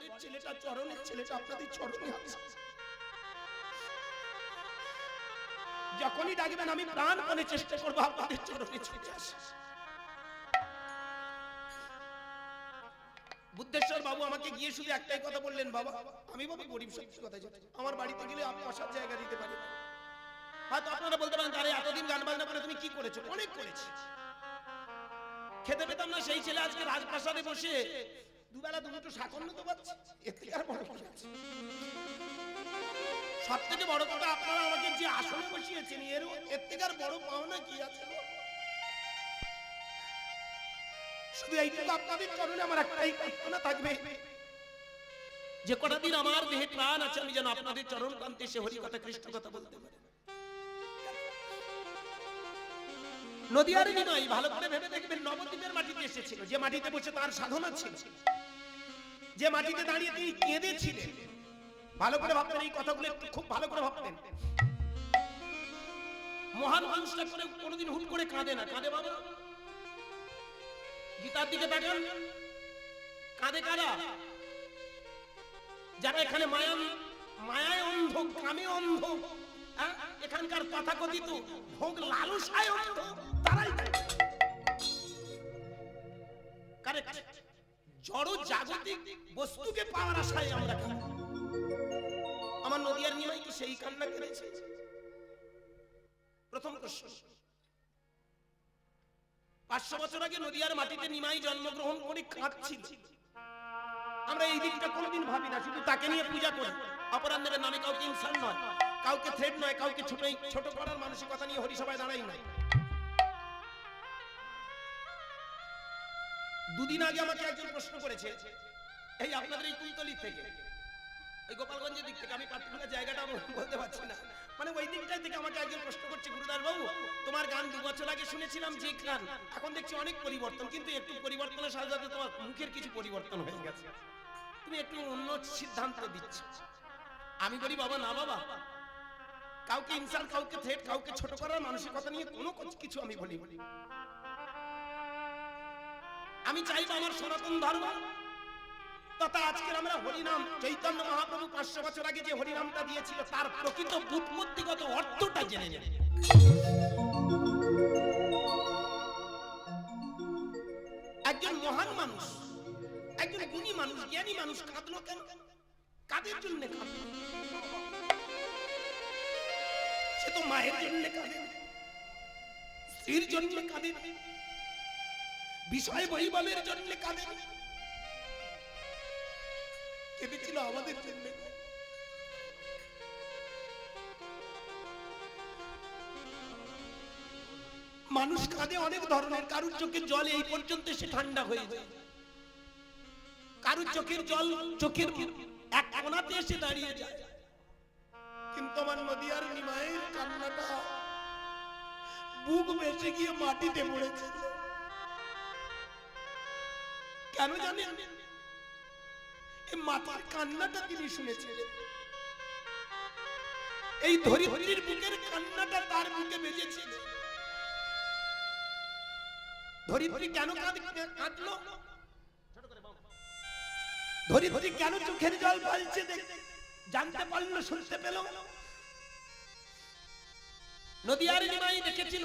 ঘরের ছেলেটা চরণের ছেলেটা আপনাদের চরণে আছে। যখনই ডাকবেন আমি প্রাণপণে চেষ্টা করবো আপনাদের চরণে ছুটে আসা। বুদ্ধেশ্বর বাবু আমাকে গিয়ে শুধু একটাই কথা বললেন, বাবা আমি বাবা গরিব, সত্যি কথা যেটা আমার বাড়িতে গেলে আপনি বসার জায়গা দিতে পারেন। হয়তো আপনারা বলতে পারেন তারে এতদিন গান বাজনা করে তুমি কি করেছো? অনেক করেছি, খেতে পেতাম না সেই ছেলে আজকে রাজপ্রাসাদে বসে দুবেলা দুটো সাকন্য তো পাচ্ছে, এর থেকে আর বড় কি আছে? সব থেকে বড় কথা আপনারা আমাকে যে আসনে বসিয়েছেন এর থেকে আর বড় পাওনা কি আছে? শুধু এইটুকু আপনাদের চরণে আমার একটাই প্রার্থনা থাকবে, যে কটা দিন আমার দেহে প্রাণ আছে আমি যেন আপনাদের চরণ প্রান্তে সে হরি কথা কৃষ্ণ কথা বলতে পারি। নদিয়ার নিমাই ভালো করে ভেবে দেখবেন নবদ্বীপের মাটিতে এসেছিল, যে মাটিতে বসে তার সাধনা ছিল, যে মাটিতে দাঁড়িয়ে তিনি কেঁদেছিলেন। ভালো করে ভাবতেন এই কথাগুলো, একটু খুব ভালো করে ভাবতেন। মহান মানুষটা করে কোনোদিন হুট করে কাঁদে না, কাঁদে বাবা? গীতার দিকে তাকান, কাঁদে কারা? যারা এখানে মায়ায় অন্ধ, কামে অন্ধ, এখানকার তথাকথিত ভোগ লালসায় অন্ধ, তারাই কারেক্ট। জড় জাগতিক বস্তুকে পাওয়ার আশায় আমরা কাঁদি। আমার নদিয়ার নিমাই কি সেই কান্না করেছে? প্রথম প্রশ্ন। 500 বছর আগে নদিয়ার মাটিতে নিমাই জন্মগ্রহণ করে কাঁদছিল। আমরা এই দিকটা কোনোদিন ভাবি না, শুধু তাকে নিয়ে পূজা করি। অপরাধের নামে কাউকে ইনসান নয়, কাউকে থ্রেট নয়, কাউকে ছোট করার মানসিকতা নিয়ে হরিসভায় দাঁড়াই নাই। দুদিন আগে আমাকে একজন প্রশ্ন করেছে, এই আপনাদের এই কুলতলি থেকে, এই গোপালগঞ্জের দিক থেকে, আমি পার্টিকুলার জায়গাটা বলতে পারছি না, মানে ওই দিকটাই থেকে আমাকে একজন প্রশ্ন করছে, গুরুদাস বাবু তোমার গান 2 বছর আগে শুনেছিলাম যে গান, এখন দেখছি অনেক পরিবর্তন, কিন্তু একটু পরিবর্তনের সাথে সাথে তোমার মুখের কিছু পরিবর্তন হয়ে গেছে, তুমি একটু অন্য সিদ্ধান্ত দিচ্ছ। আমি বলি বাবা না বাবা, কাউকে ইনসাল্ট, কাউকে থ্রেট, কাউকে ছোট করার মানসিকতা নিয়ে কোনো কিছু আমি বলি। আমি চাইব আমার সনাতন ধর্ম তথা আজকের আমরা হরিনাম, চৈতন্য মহাপ্রভু 500 বছর আগে যে হরিনামটা দিয়েছিল তার প্রকৃত বুৎপত্তিগত অর্থটা জেনে নেব। একজন মহান মানুষ, একজন গুণী মানুষ, জ্ঞানী মানুষ কাঁদলো কেন? কাদের জন্য কাঁদলো? সে তো মায়ের জন্য কাঁদে, স্ত্রীর জন্য কাঁদে, বিষয় বৈভবের জন্য কাঁদে, কেঁদেছিল আমাদের জন্য। মানুষ কাঁদে অনেক ধরনের, কারুর চোখের জল এই পর্যন্ত সে ঠান্ডা হয়ে যায়, কারুর চোখের জল চোখের এক কোণাতে এসে দাঁড়িয়ে যায়, কিন্তু আমার নদিয়ার নিমাইয়ের কান্নাটা বুক বেঁচে গিয়ে মাটিতে পড়েছে। কেন জানেন? এই মাটির কান্নাটা তিনি শুনেছিলেন, এই ধরিত্রীর বুকের কান্নাটা তার বুকে বেজেছিল। ধরিত্রী কেন কাঁদলো? ধরিত্রী কেন চোখের জল ফেলছে জানতে পারলো, শুনতে পেল। নদিয়ার নিমাই দেখেছিল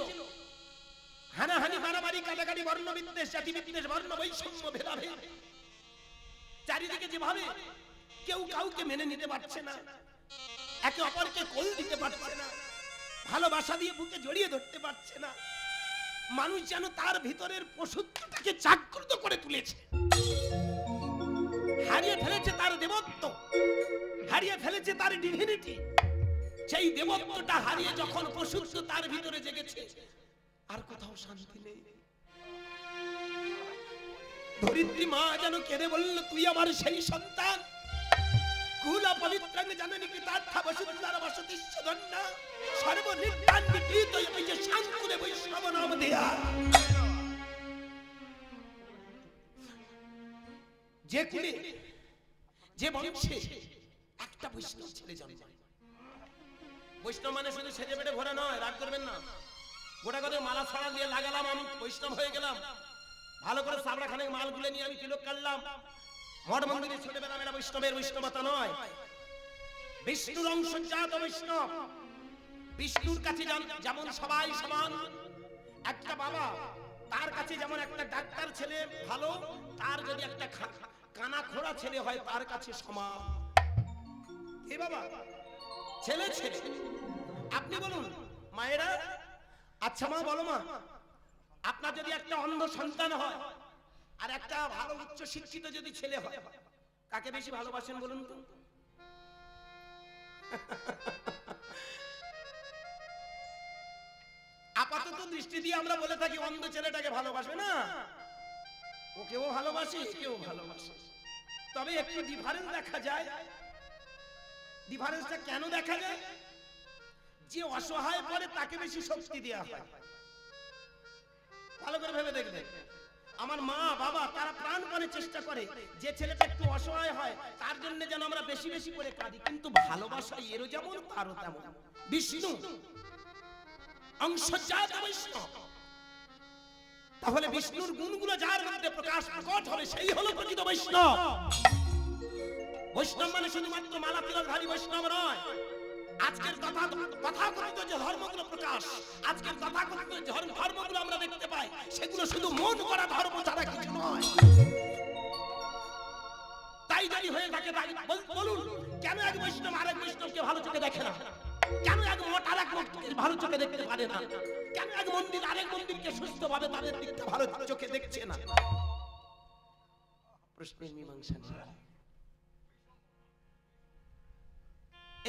হানাহানি, মারামারি, কাটাকাটি, বর্ণ বিদ্বেষ, জাতি বিদ্বেষ, বর্ণ বৈষম্য, ভেদাভেদ, চারিদিকে যেভাবে কেউ কাউকে মেনে নিতে পারছে না, একে অপরকে কোল দিতে পারছে না, ভালোবাসা দিয়ে বুকে জড়িয়ে ধরতে পারছে না, মানুষ যেন তার ভিতরের পশুত্বটাকে জাগ্রত করে তুলেছে, হারিয়ে ফেলেছে তার দেবত্ব, হারিয়ে ফেলেছে তার ডিভিনিটি। সেই দেবত্বটা হারিয়ে যখন পশুত্ব তার ভিতরে জেগেছে, আর কোথাও শান্তি নেই। ধরিত্রী মা যেন কেঁদে বলল, তুই আমার সেই সন্তান, কুলা পবিত্রাং জাননি কি তার্থা বসুন্ধরা বসতিস্য ধন্যা সর্বনির্দান বিকৃত যে শাঙ্কুরে বৈষ্ণব নাম দেয়া। যে কুলে, যে বংশে একটা বৈষ্ণব ছেলে জন্মায়। বৈষ্ণব মানে শুধু সেজে পেটে ঘোরা নয়, রাগ করবেন না। গোটা করে মালা ছড়া দিয়ে লাগালাম, আমি বৈষ্ণব হয়ে গেলাম, ভালো করে সাবড়াখানে মাল গুলে নিয়ে আমি তিলক কাটলাম, মঠ মন্দিরে ছোটবেলা মেলা বৈষ্ণবের বৈষ্ণবতা নয়, বিষ্ণুর অংশজাত বৈষ্ণব। বিষ্ণুর কাছে যেমন সবাই সমান, একটা বাবা তার কাছে যেমন একটা ডাক্তার ছেলে ভালো, তার যদি একটা কানা খোড়া ছেলে হয় তার কাছে সমান। কি বাবা, ছেলে ছেলে। আপনি বলুন মায়েরা, আচ্ছা মা বলো মা, আপনার যদি একটা অন্ধ সন্তান হয় আর একটা ভালো উচ্চ শিক্ষিত যদি ছেলে হয়, কাকে বেশি ভালোবাসেন বলুন তো? আপাতত দৃষ্টি দিয়ে আমরা বলে থাকি অন্ধ ছেলেটাকে ভালোবাসবে না, ওকেও ভালোবাসে একেও ভালোবাসে। তবে একটু ডিফারেন্স দেখা যায়। ডিফারেন্সটা কেন দেখা যায়? যে অসহায় পড়ে তাকে বেশি শক্তি দেওয়া হয়। ভালো করে ভেবে দেখবেন, আমার মা বাবা তারা প্রাণপণে চেষ্টা করে যে ছেলেটা একটু অসহায় হয় তার জন্য যেন আমরা বেশি বেশি করে কাঁদি। কিন্তু ভালোবাসা এরও যেমন তারও তেমন। বিষ্ণু অংশজাত বৈষ্ণব, তাহলে বিষ্ণুর গুণগুলো যার মধ্যে প্রকট হবে সেই হলো প্রকৃত বৈষ্ণব। বৈষ্ণব মানে শুধুমাত্র মালা তিলকধারী বৈষ্ণব নয়। আজকের তথাকথিত যে ধর্মগুলো প্রকাশ, আজকের তথাকথিত যে ধর্মগুলো আমরা দেখতে পাই, সেগুলো শুধু মন করা ধর্ম ছাড়া কিছু নয়। তাই যদি হয়ে থাকে বলুন, কেন এক বৈষ্ণব আরেক বৈষ্ণবকে ভালো চোখে দেখে না? কেন এক মঠ আরেক মঠকে ভালো চোখে দেখতে পারে না? কেন এক মন্দির আরেক মন্দিরকে সুস্থভাবে তাদের দিকটা ভালো চোখে দেখছে না? প্রশ্নের মীমাংসা নেই।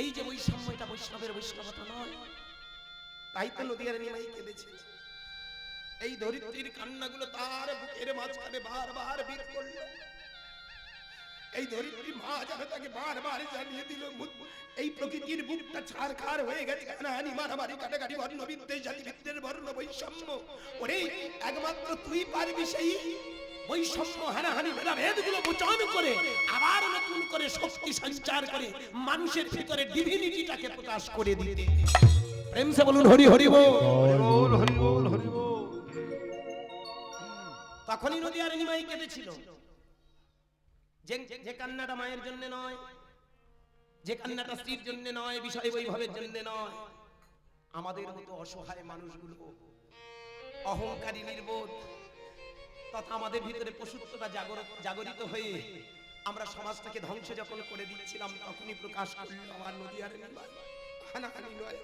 এই যে বৈষম্য, এটা বৈষ্ণবের বৈষ্ণবতা নয়। তাই তো নদিয়ার নিমাই কেঁদেছে। এই ধরিত্রীর কান্নাগুলো তার বুকের মাঝখানে বারবার ভিড় করল। এই ধরিত্রী মা যাবে তাকে বারবার জানিয়ে দিল, এই প্রকৃতির বুকটা ছারখার হয়ে গেছে। হানাহানি মারামারি কাটাকাটি বর্ণ বিদ্বেষ জাতি বিদ্বেষ বর্ণ বৈষম্য। ওরে একমাত্র তুই পারবি সেই বৈষম্য হানাহানি ভেদাভেদগুলো মোচন করে আবার নতুন করে শক্তি সঞ্চার করে মানুষের ভিতরে ডিভিনিটিটাকে প্রকাশ করে দিতে। প্রেম সে বলুন হরি হরি বল, হরি বল, হরি বল। তখনই নদিয়ার নিমাই কেঁদেছিল। যে কান্নাটা মায়ের জন্য নয়, যে কান্নাটা স্ত্রীর জন্য নয়, বিষয় বৈভবের জন্য নয়, আমাদের মতো অসহায় মানুষগুলো অহংকারী নির্বোধ তথা আমাদের ভিতরে পশুত্বটা জাগরিত হয়ে আমরা সমাজটাকে ধ্বংস যখন করে দিচ্ছিলাম, তখনই প্রকাশ করল আমার নদিয়ার নিমাই। হানাহানি নয়,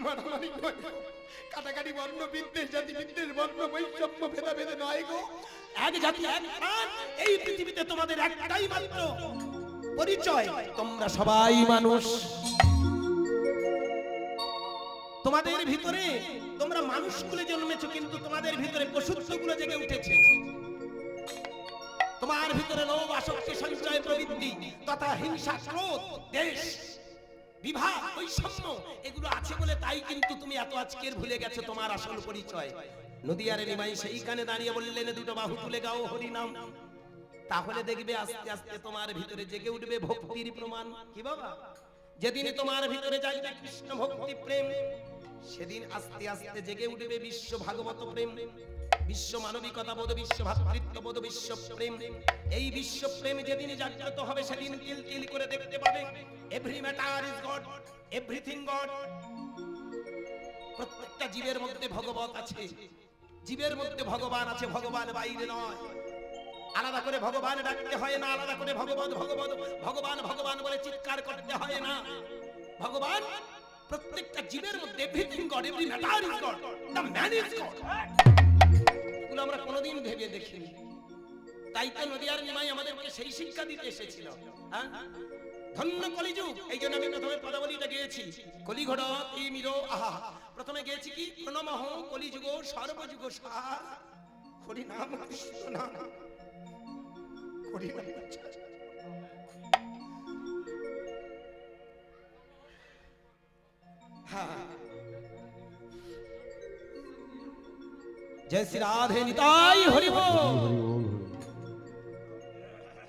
মারামারি নয়, কাটাকাটি বর্ণ বিদ্বেষ জাতি বিদ্বেষ বর্ণ বৈষম্য ভেদাভেদে নয় গো। এক জাতি এক প্রাণ। এই পৃথিবীতে তোমাদের একটাই মাত্র পরিচয়, তোমরা সবাই মানুষ। তোমাদের ভিতরে তোমরা মানুষগুলো জন্মেছো, কিন্তু তোমাদের ভিতরে পশুত্বগুলো জেগে উঠেছে। তোমার ভিতরে লোভ আসক্তি সঞ্চয় প্রবৃত্তি তথা হিংসা ক্রোধ দেশ বিভাগ বৈষম্য এগুলো আছে বলে তাই কিন্তু তুমি এত আজকের ভুলে গেছো তোমার আসল পরিচয়। নদিয়ার নিমাই সেইখানে দাঁড়িয়ে বললেন, দুটো বাহু তুলে গাও হরি নাম। তাহলে দেখবে আস্তে আস্তে তোমার ভিতরে জেগে উঠবে ভক্তির প্রমাণ। কি বাবা, যেদিন তোমার ভিতরে জাগবে কৃষ্ণ ভক্তি প্রেম, সেদিন আস্তে আস্তে জেগে উঠবে বিশ্ব ভাগবত প্রেম, বিশ্ব মানবিকতা বোধ, বিশ্ব ভাতৃত্ব বোধ, বিশ্ব প্রেম। এই বিশ্ব প্রেম যেদিন জাগ্রত হবে, সেদিন তিল তিল করে দেখতে পাবে every matter is god, everything god. প্রত্যেকটা জীবের মধ্যে ভগবত আছে, জীবের মধ্যে ভগবান আছে, ভগবান বাইরে নয়। আলাদা করে ভগবান ডাকতে হয় না, আলাদা করে ভগবান ভগবান ভগবান ভগবান বলে চিৎকার করতে হয় না। ভগবান প্রত্যেকটা জীবের মধ্যে, everything god, every matter is god, the man is god. এগুলো আমরা কোনোদিন ভেবে দেখিনি। তাই তো নদিয়ার নিমাই আমাদেরকে সেই শিক্ষা দিতে এসেছিল। হ্যাঁ, ধন্য কলিযুগ। এই জন্য আমি প্রথমে পদাবলীটা গেয়েছি, কলিঘট মিরো আহা। প্রথমে গেয়েছি কি, প্রণমঃ কলিযুগ সর্বযুগ সার, হরি নাম কৃষ্ণ নাম, হরি নাম। হ্যাঁ, জয় শ্রী রাধে নিতাই হরি বল।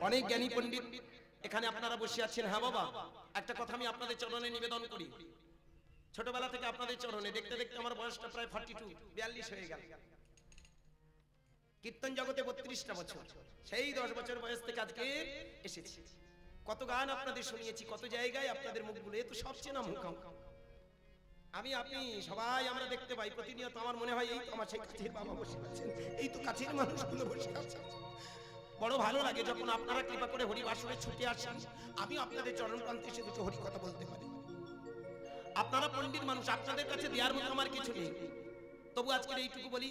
অনেক জ্ঞানী পণ্ডিত এখানে আপনারা বসে আছেন। হ্যাঁ বাবা, একটা কথা আমি আপনাদের চরণে নিবেদন করি। ছোটবেলা থেকে আপনাদের চরণে দেখতে দেখতে আমার বয়সটা প্রায় 42 42 হয়ে গেল। কীর্তন জগতে 32টা বছর, সেই 10 বছর বয়স থেকে আজকে এসেছি। কত গান আপনাদের শুনিয়েছি, কত জায়গায় আপনাদের মুখগুলো, এ তো সব চেনা মুখ। আমি আপনি সবাই আমরা দেখতে পাই প্রতিনিয়ত। আমার মনে হয় এই তো আমার সেই কাছের বাবা বসে আছেন, এই তো কাছের মানুষগুলো বসে আছে। বড় ভালো লাগে যখন আপনারা কৃপা করে হরি বাসরে ছুটে আসেন, আমি আপনাদের চরণ প্রান্তে এসে দুটো হরি কথা বলতে পারি। আপনারা পণ্ডিত মানুষ, আপনাদের কাছে দেওয়ার মতো আমার কিছু নেই, তবু আজকের এইটুকু বলি।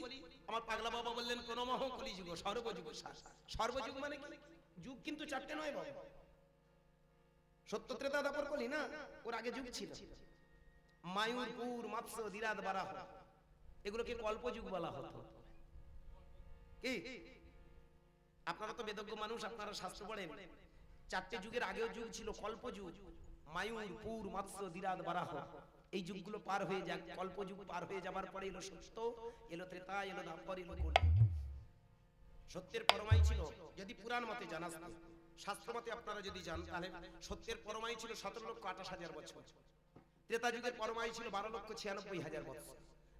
আমার পাগলা বাবা বললেন প্রণমঃ কলিযুগ সর্বযুগ সার। সর্বযুগ মানে কি? যুগ কিন্তু চারটে নয় বাবা, সত্য ত্রেতা দাপর কলি না, ওর আগে যুগ ছিল। মায়ূর, পুর, মৎস্য, দিরাদ, বারাহ, এগুলোকে কল্পযুগ বলা হতো। কি আপনারা তো বেদজ্ঞ মানুষ, আপনারা শাস্ত্র পড়েন। চারটে যুগের আগেও যুগ ছিল কল্পযুগ। মায়ূর, পুর, মৎস্য, দিরাদ, বারাহ, এই যুগগুলো পার হয়ে যাক, কল্পযুগ পার হয়ে যাবার পরে এলো সত্য, এলো ত্রেতা, এলো দাপর, এলো কলি। সত্যের পরমাই ছিল, যদি পুরাণ মতে জানা যায়, শাস্ত্র মতে আপনারা যদি জান, তাহলে সত্যের পরমাই ছিল 17,28,000 বছর। ত্রেতা যুগের পরমাই ছিল 12,96,000 বছর।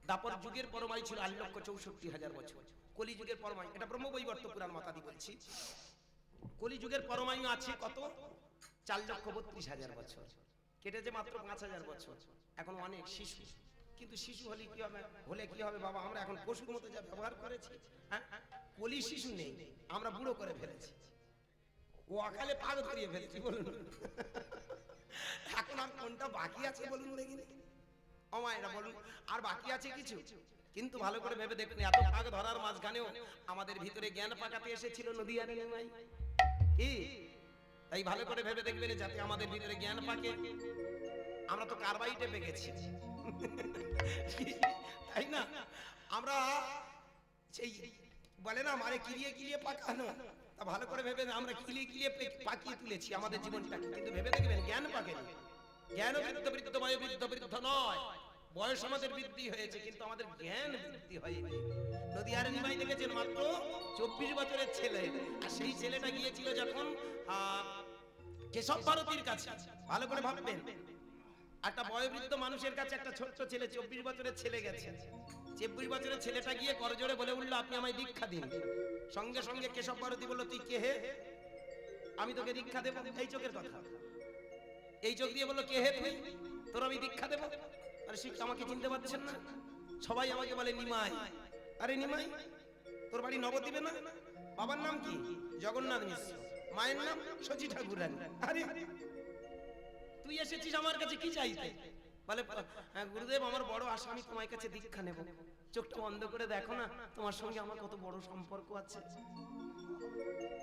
দাপর যুগের পরমাই ছিল 8,64,000 বছর। কলি যুগের পরমাই, এটা ব্রহ্মবৈবর্ত পুরাণ মাতাদি বলছি, কলি যুগের পরমায়ু আছে কত? 4,32,000 বছর। কেটেছে মাত্র 5,000 বছর। এখন অনেক শিশু, কিন্তু শিশু হলে কি হবে? বাবা, আমরা এখন পশুর মতো যা ব্যবহার করেছি, হ্যাঁ, কলি শিশু নেই, আমরা বুড়ো করে ফেলেছি, ও অকালে পাগ ধরিয়ে ফেলেছি। বলুন এখন আর কোনটা বাকি আছে বলুন দেখিনি? অমায়েরা বলুন, আর বাকি আছে কিছু? কিন্তু ভালো করে ভেবে দেখুন, এত পাগ ধরার মাঝখানেও আমাদের ভিতরে জ্ঞান পাকাতে এসেছিল নদীয়ার নিমাই। কি তাই ভালো করে ভেবে দেখবেন, যাতে আমাদের ভিতরে জ্ঞান পাকে। আমরা তো কারবাইটে পেকেছি, তাই না? আমরা সেই বলে না মারে কিলিয়ে কিলিয়ে পাকানো, তা ভালো করে ভেবে আমরা কিলিয়ে কিলিয়ে পাকিয়ে তুলেছি আমাদের জীবনটাকে। কিন্তু ভেবে দেখবেন জ্ঞান পাকেনি। জ্ঞান বৃদ্ধ বৃদ্ধ, বয় বৃদ্ধ বৃদ্ধ নয়, বয়স আমাদের বৃদ্ধি হয়েছে, কিন্তু আমাদের জ্ঞান বৃদ্ধি হয়নি। নদীয়ার নিমাই দেখেছেন মাত্র 24 বছরের ছেলে, আর সেই ছেলেটা গিয়েছিল যখন কেশব ভারতীর কাছে। ভালো করে ভাববেন, একটা বয়োবৃদ্ধ মানুষের কাছে একটা ছোট্ট ছেলে, 24 বছরের ছেলে গেছে। 24 বছরের ছেলেটা গিয়ে করজোড়ে বলে উঠলো, আপনি আমায় দীক্ষা দিন। সঙ্গে সঙ্গে কেশব ভারতী বলল, তুই কে হে? আমি তোকে দীক্ষা দেব। এই চোখের কথা, এই চোখ দিয়ে বললো, কে হে তুই? তোর আমি দীক্ষা দেব। আরে শিক্ষা, আমাকে চিনতে পারছেন না? সবাই আমাকে বলে নিমাই। আরে নিমাই, তোর বাড়ি নবদ্বীপে না? বাবার নাম কি? জগন্নাথ মিশ্র। মায়ের নাম শচী ঠাকুরানী। আরে তুই এসেছিস আমার কাছে কি চাইতে? বলে, গুরুদেব, আমার বড় আশা, আমি তোমার কাছে দীক্ষা নেব। চোখটা বন্ধ করে দেখো না, তোমার সঙ্গে আমার কত বড় সম্পর্ক আছে।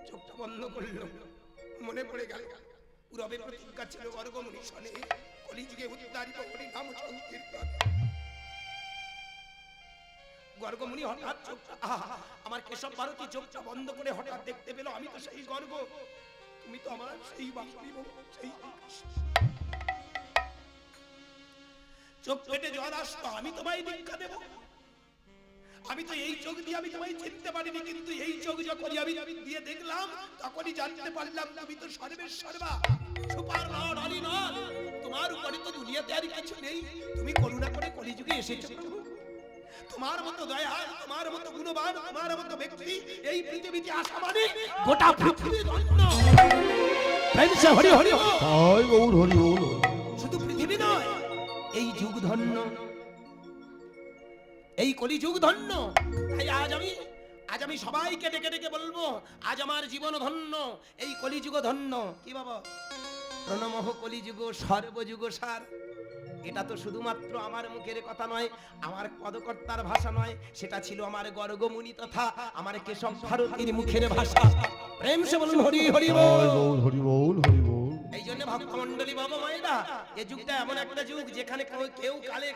চোখটা বন্ধ করলো, মনে পড়ে গেল পুরবে প্রতিজ্ঞা ছিল গর্গমুনি শনে, কলিযুগে উদ্ধারিত হরি নাম সংকীর্তন। গর্গমুনি হঠাৎ চোখটা, আমার কেশব ভারতী চোখটা বন্ধ করে হঠাৎ দেখতে পেল, আমি তো সেই গর্গ, তুমি তো আমার সেই বাসুদেব, সেই চোখ পেটে জল আসতো, আমি তোমায় দীক্ষা দেব। আমি তো এই চোখ দিয়ে আমি তোমায় চিনতে পারিনি, কিন্তু এই চোখ যখন আমি দিয়ে দেখলাম, তখনই জানতে পারলাম তুমি তো সর্বেশ্বরবা, সুপার লর্ড, অলি লর্ড। তোমার উপরে তো দুনিয়াতে আর কিছু নেই। তুমি করুণা করে কলিযুগে এসেছো প্রভু। তোমার মতো দয়াল, তোমার মতো গুণবান, তোমার মতো ব্যক্তি এই পৃথিবীতে আসা মানে গোটা পৃথিবী ধন্য। প্রেমসে হরি হরি জয় গৌর হরি বল। শুধু পৃথিবী নয়, এই যুগ ধন্য, এই কলিযুগ ধন্য। তাই আজ আমি সবাইকে ডেকে ডেকে বলবো, আজ আমার জীবন ধন্য, এই কলিযুগ ধন্য। কি বাবা? প্রণমঃ কলিযুগ সর্বযুগ সার। এটা তো শুধুমাত্র আমার মুখের কথা নয়, আমার পদকর্তার ভাষা নয়, সেটা ছিল আমার গর্গমুনি তথা আমার কেশব ভারতীর মুখের ভাষা। প্রেম সে বলুন হরি হরি বল, হরি বল, হরি বল। এই জন্য ভক্ত মণ্ডলী, বাবা মায়েরা, এই যুগটা এমন একটা যুগ যেখানে কেউ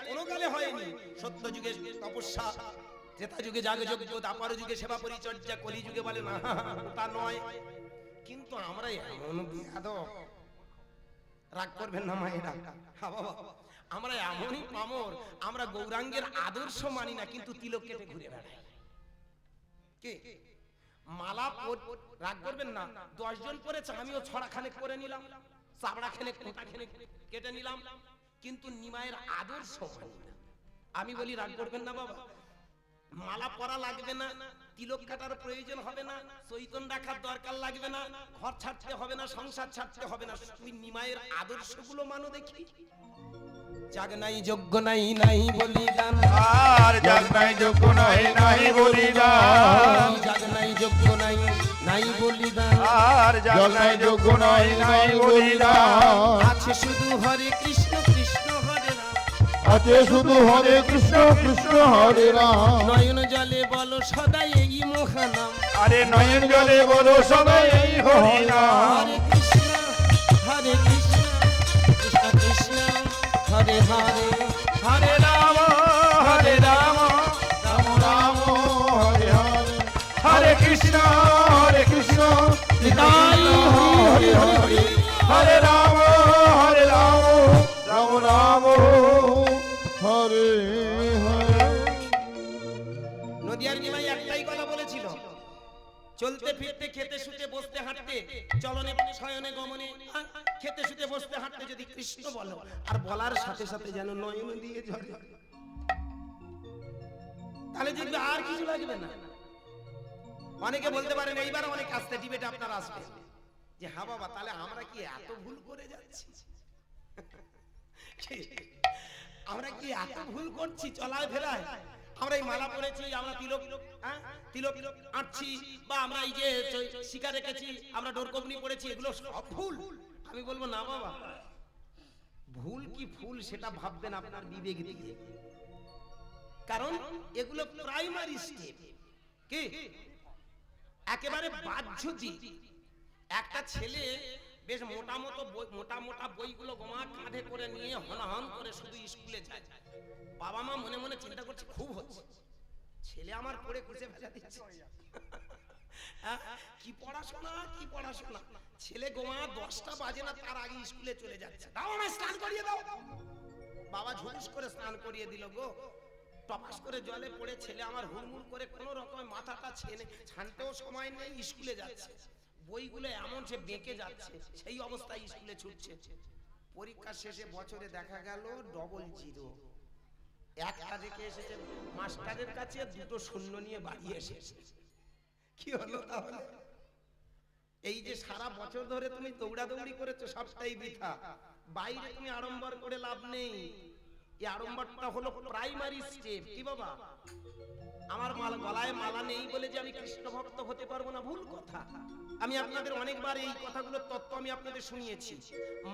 কোনো কালে হয়নি। সত্য যুগে তপস্যা, ত্রেতা যুগে যাগযজ্ঞ, দাপর যুগে সেবা পরিচর্যা, কলি যুগে বলে না তা নয়। কিন্তু আমরা এমন বিয়াদব, রাগ করবেন না মায়েরা, বাবা, আমরা এমনই পামর, আমরা গৌরাঙ্গের আদর্শ মানি না, কিন্তু তিলক কেটে ঘুরে বেড়াই। কি মালা, রাগ করবেন না, 10 জন পরেছে, আমিও ছড়া খানেক করে নিলাম, চাবড়া খানেক, কোটা খানেক কেটে নিলাম, কিন্তু নিমায়ের আদর্শ মানি না। আমি বলি রাগ করবেন না বাবা, মালা পরা লাগবে না, তিলক কাটার প্রয়োজন হবে না, চৈতন রাখার দরকার লাগবে না, ঘর ছাড়তে হবে না, সংসার ছাড়তে হবে না, তুই নিমাইয়ের আদর্শগুলো মানো দেখি। জাগ নাই যোগ্য নাই নাই বলিদান, আর জাগ নাই যোগ্য নাই নাই বলিদান, জাগ নাই যোগ্য নাই নাই বলিদান, আর জাগ নাই যোগ্য নাই নাই বলিদান। আছে শুধু হরে কৃষ্ণ কৃষ্ণ হরে রাম, আছে শুধু হরে কৃষ্ণ কৃষ্ণ হরে রাম। নয়ন জলে বলো সদাই এই মহানাম, আরে নয়ন জলে বলো সবাই এই হরি নাম। হরে কৃষ্ণ কৃষ্ণ কৃষ্ণ হরে হরে, হরে রাম হরে রাম রাম রাম হরে হরে, হরে কৃষ্ণ কৃষ্ণ নিতাই হরি হরি হরি। হরে রাম রাম রাম হরে হরে। নদিয়ার নিমাই একটাই কথা বলেছিল, চলতে ফিরতে খেতে শুতে বসতে হাঁটতে চলনে শয়নে গমনে, খেতে শুতে বসতে হাঁটতে যদি কৃষ্ণ বলো, আর বলার সাথে সাথে যেন নয়ন দিয়ে ঝরে, তাহলে দেখবে আর কিছু লাগবে না। অনেকে বলতে পারেন, এইবার অনেক আসতে ডিবেটে আপনারা আসবেন যে হ্যাঁ বাবা, তাহলে আমরা কি এত ভুল করে যাচ্ছি, আমরা কি এত ভুল করছি চলায় ফেরায়? আমরা এই মালা পরেছি, আমরা তিলক তিলক আঁটছি, বা আমরা এই যে শিকা রেখেছি, আমরা ডোরকবনি পড়েছি, এগুলো সব ভুল। আমি বলবো না বাবা, ভুল কি ফুল সেটা ভাববেন আপনার বিবেক দিয়ে, কারণ এগুলো প্রাইমারি স্টেপ। কি একেবারে বাহ্য দিক। একটা ছেলে বেশ মোটা মোটা বইগুলো গোমা কাঁধে করে নিয়ে হনহন করে শুধু স্কুলে যায়, বাবা মা মনে মনে চিন্তা করছে খুব হচ্ছে, ছেলে আমার পড়ে খুঁজে ফেলা দিচ্ছে, কি পড়াশোনা কি পড়াশোনা। ছেলে গোমা 10টা বাজে না তার আগে স্কুলে চলে যাচ্ছে, দাও আমায় স্নান করিয়ে দাও। বাবা ঝুলুস করে স্নান করিয়ে দিল গো, টপাস করে জলে পড়ে ছেলে আমার হুড়মুড় করে কোন রকমের মাথাটা ছানতেও সময় নেই, স্কুলে যাচ্ছে, বইগুলো এমন সে বেঁকে যাচ্ছে, সেই অবস্থায় স্কুলে ছুটছে। পরীক্ষা শেষে বছরে দেখা গেল ডবল জিরো, একটা রেখে এসেছে মাস্টারের কাছে, 2টো শূন্য নিয়ে বাড়ি এসেছে। কি হলো তাহলে? এই যে সারা বছর ধরে তুমি দৌড়াদৌড়ি করেছো সবটাই বৃথা, বাইরে তুমি আড়ম্বর করে লাভ নেই। এই আড়ম্বরটা হলো প্রাইমারি স্টেপ। কি বাবা, আমার গলায় মালা নেই বলে যে আমি কৃষ্ণ ভক্ত হতে পারবো না, ভুল কথা। আমি আপনাদের অনেকবার এই কথাগুলোর তত্ত্ব আমি আপনাদের শুনিয়েছি।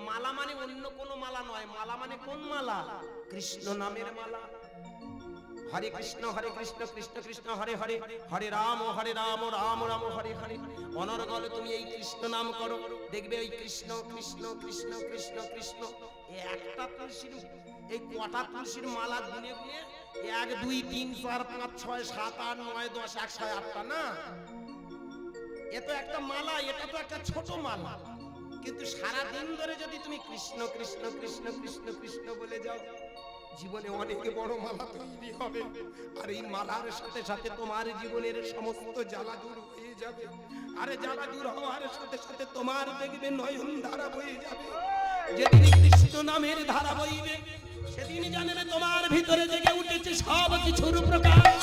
মালা মানে অন্য কোনো মালা নয়, মালা মানে কোন মালা? কৃষ্ণ নামের মালা। হরে কৃষ্ণ কৃষ্ণ কৃষ্ণ হরে হরে, হরে রাম রাম রাম হরে হরে। অনর্গল তুমি এই কৃষ্ণ নাম করো, দেখবে ওই কৃষ্ণ কৃষ্ণ কৃষ্ণ কৃষ্ণ কৃষ্ণ। একটা তুলসীর এই কটা তুলসীর মালা গুনে গুনে 1 2 3 4 5 6 7 8 9 10 108টা না, এ তো একটা মালা, এটা তো একটা ছোট মালা। কিন্তু সারা দিন ধরে যদি তুমি কৃষ্ণ কৃষ্ণ কৃষ্ণ কৃষ্ণ কৃষ্ণ বলে যাও, জীবনে অনেক বড় মালা তৈরি হবে। আর এই মালার সাথে সাথে তোমার জীবনের সমস্ত জ্বালা দূর হয়ে যাবে। আরে জ্বালা দূর হওয়ার সাথে সাথে তোমার দেখবে নয়ন ধারা বয়ে যাবে। যেদিন কৃষ্ণ নামের ধারা বইবে, সেদিন জানেন তোমার ভিতরে জেগে উঠেছে সব কিছুর প্রকাশ।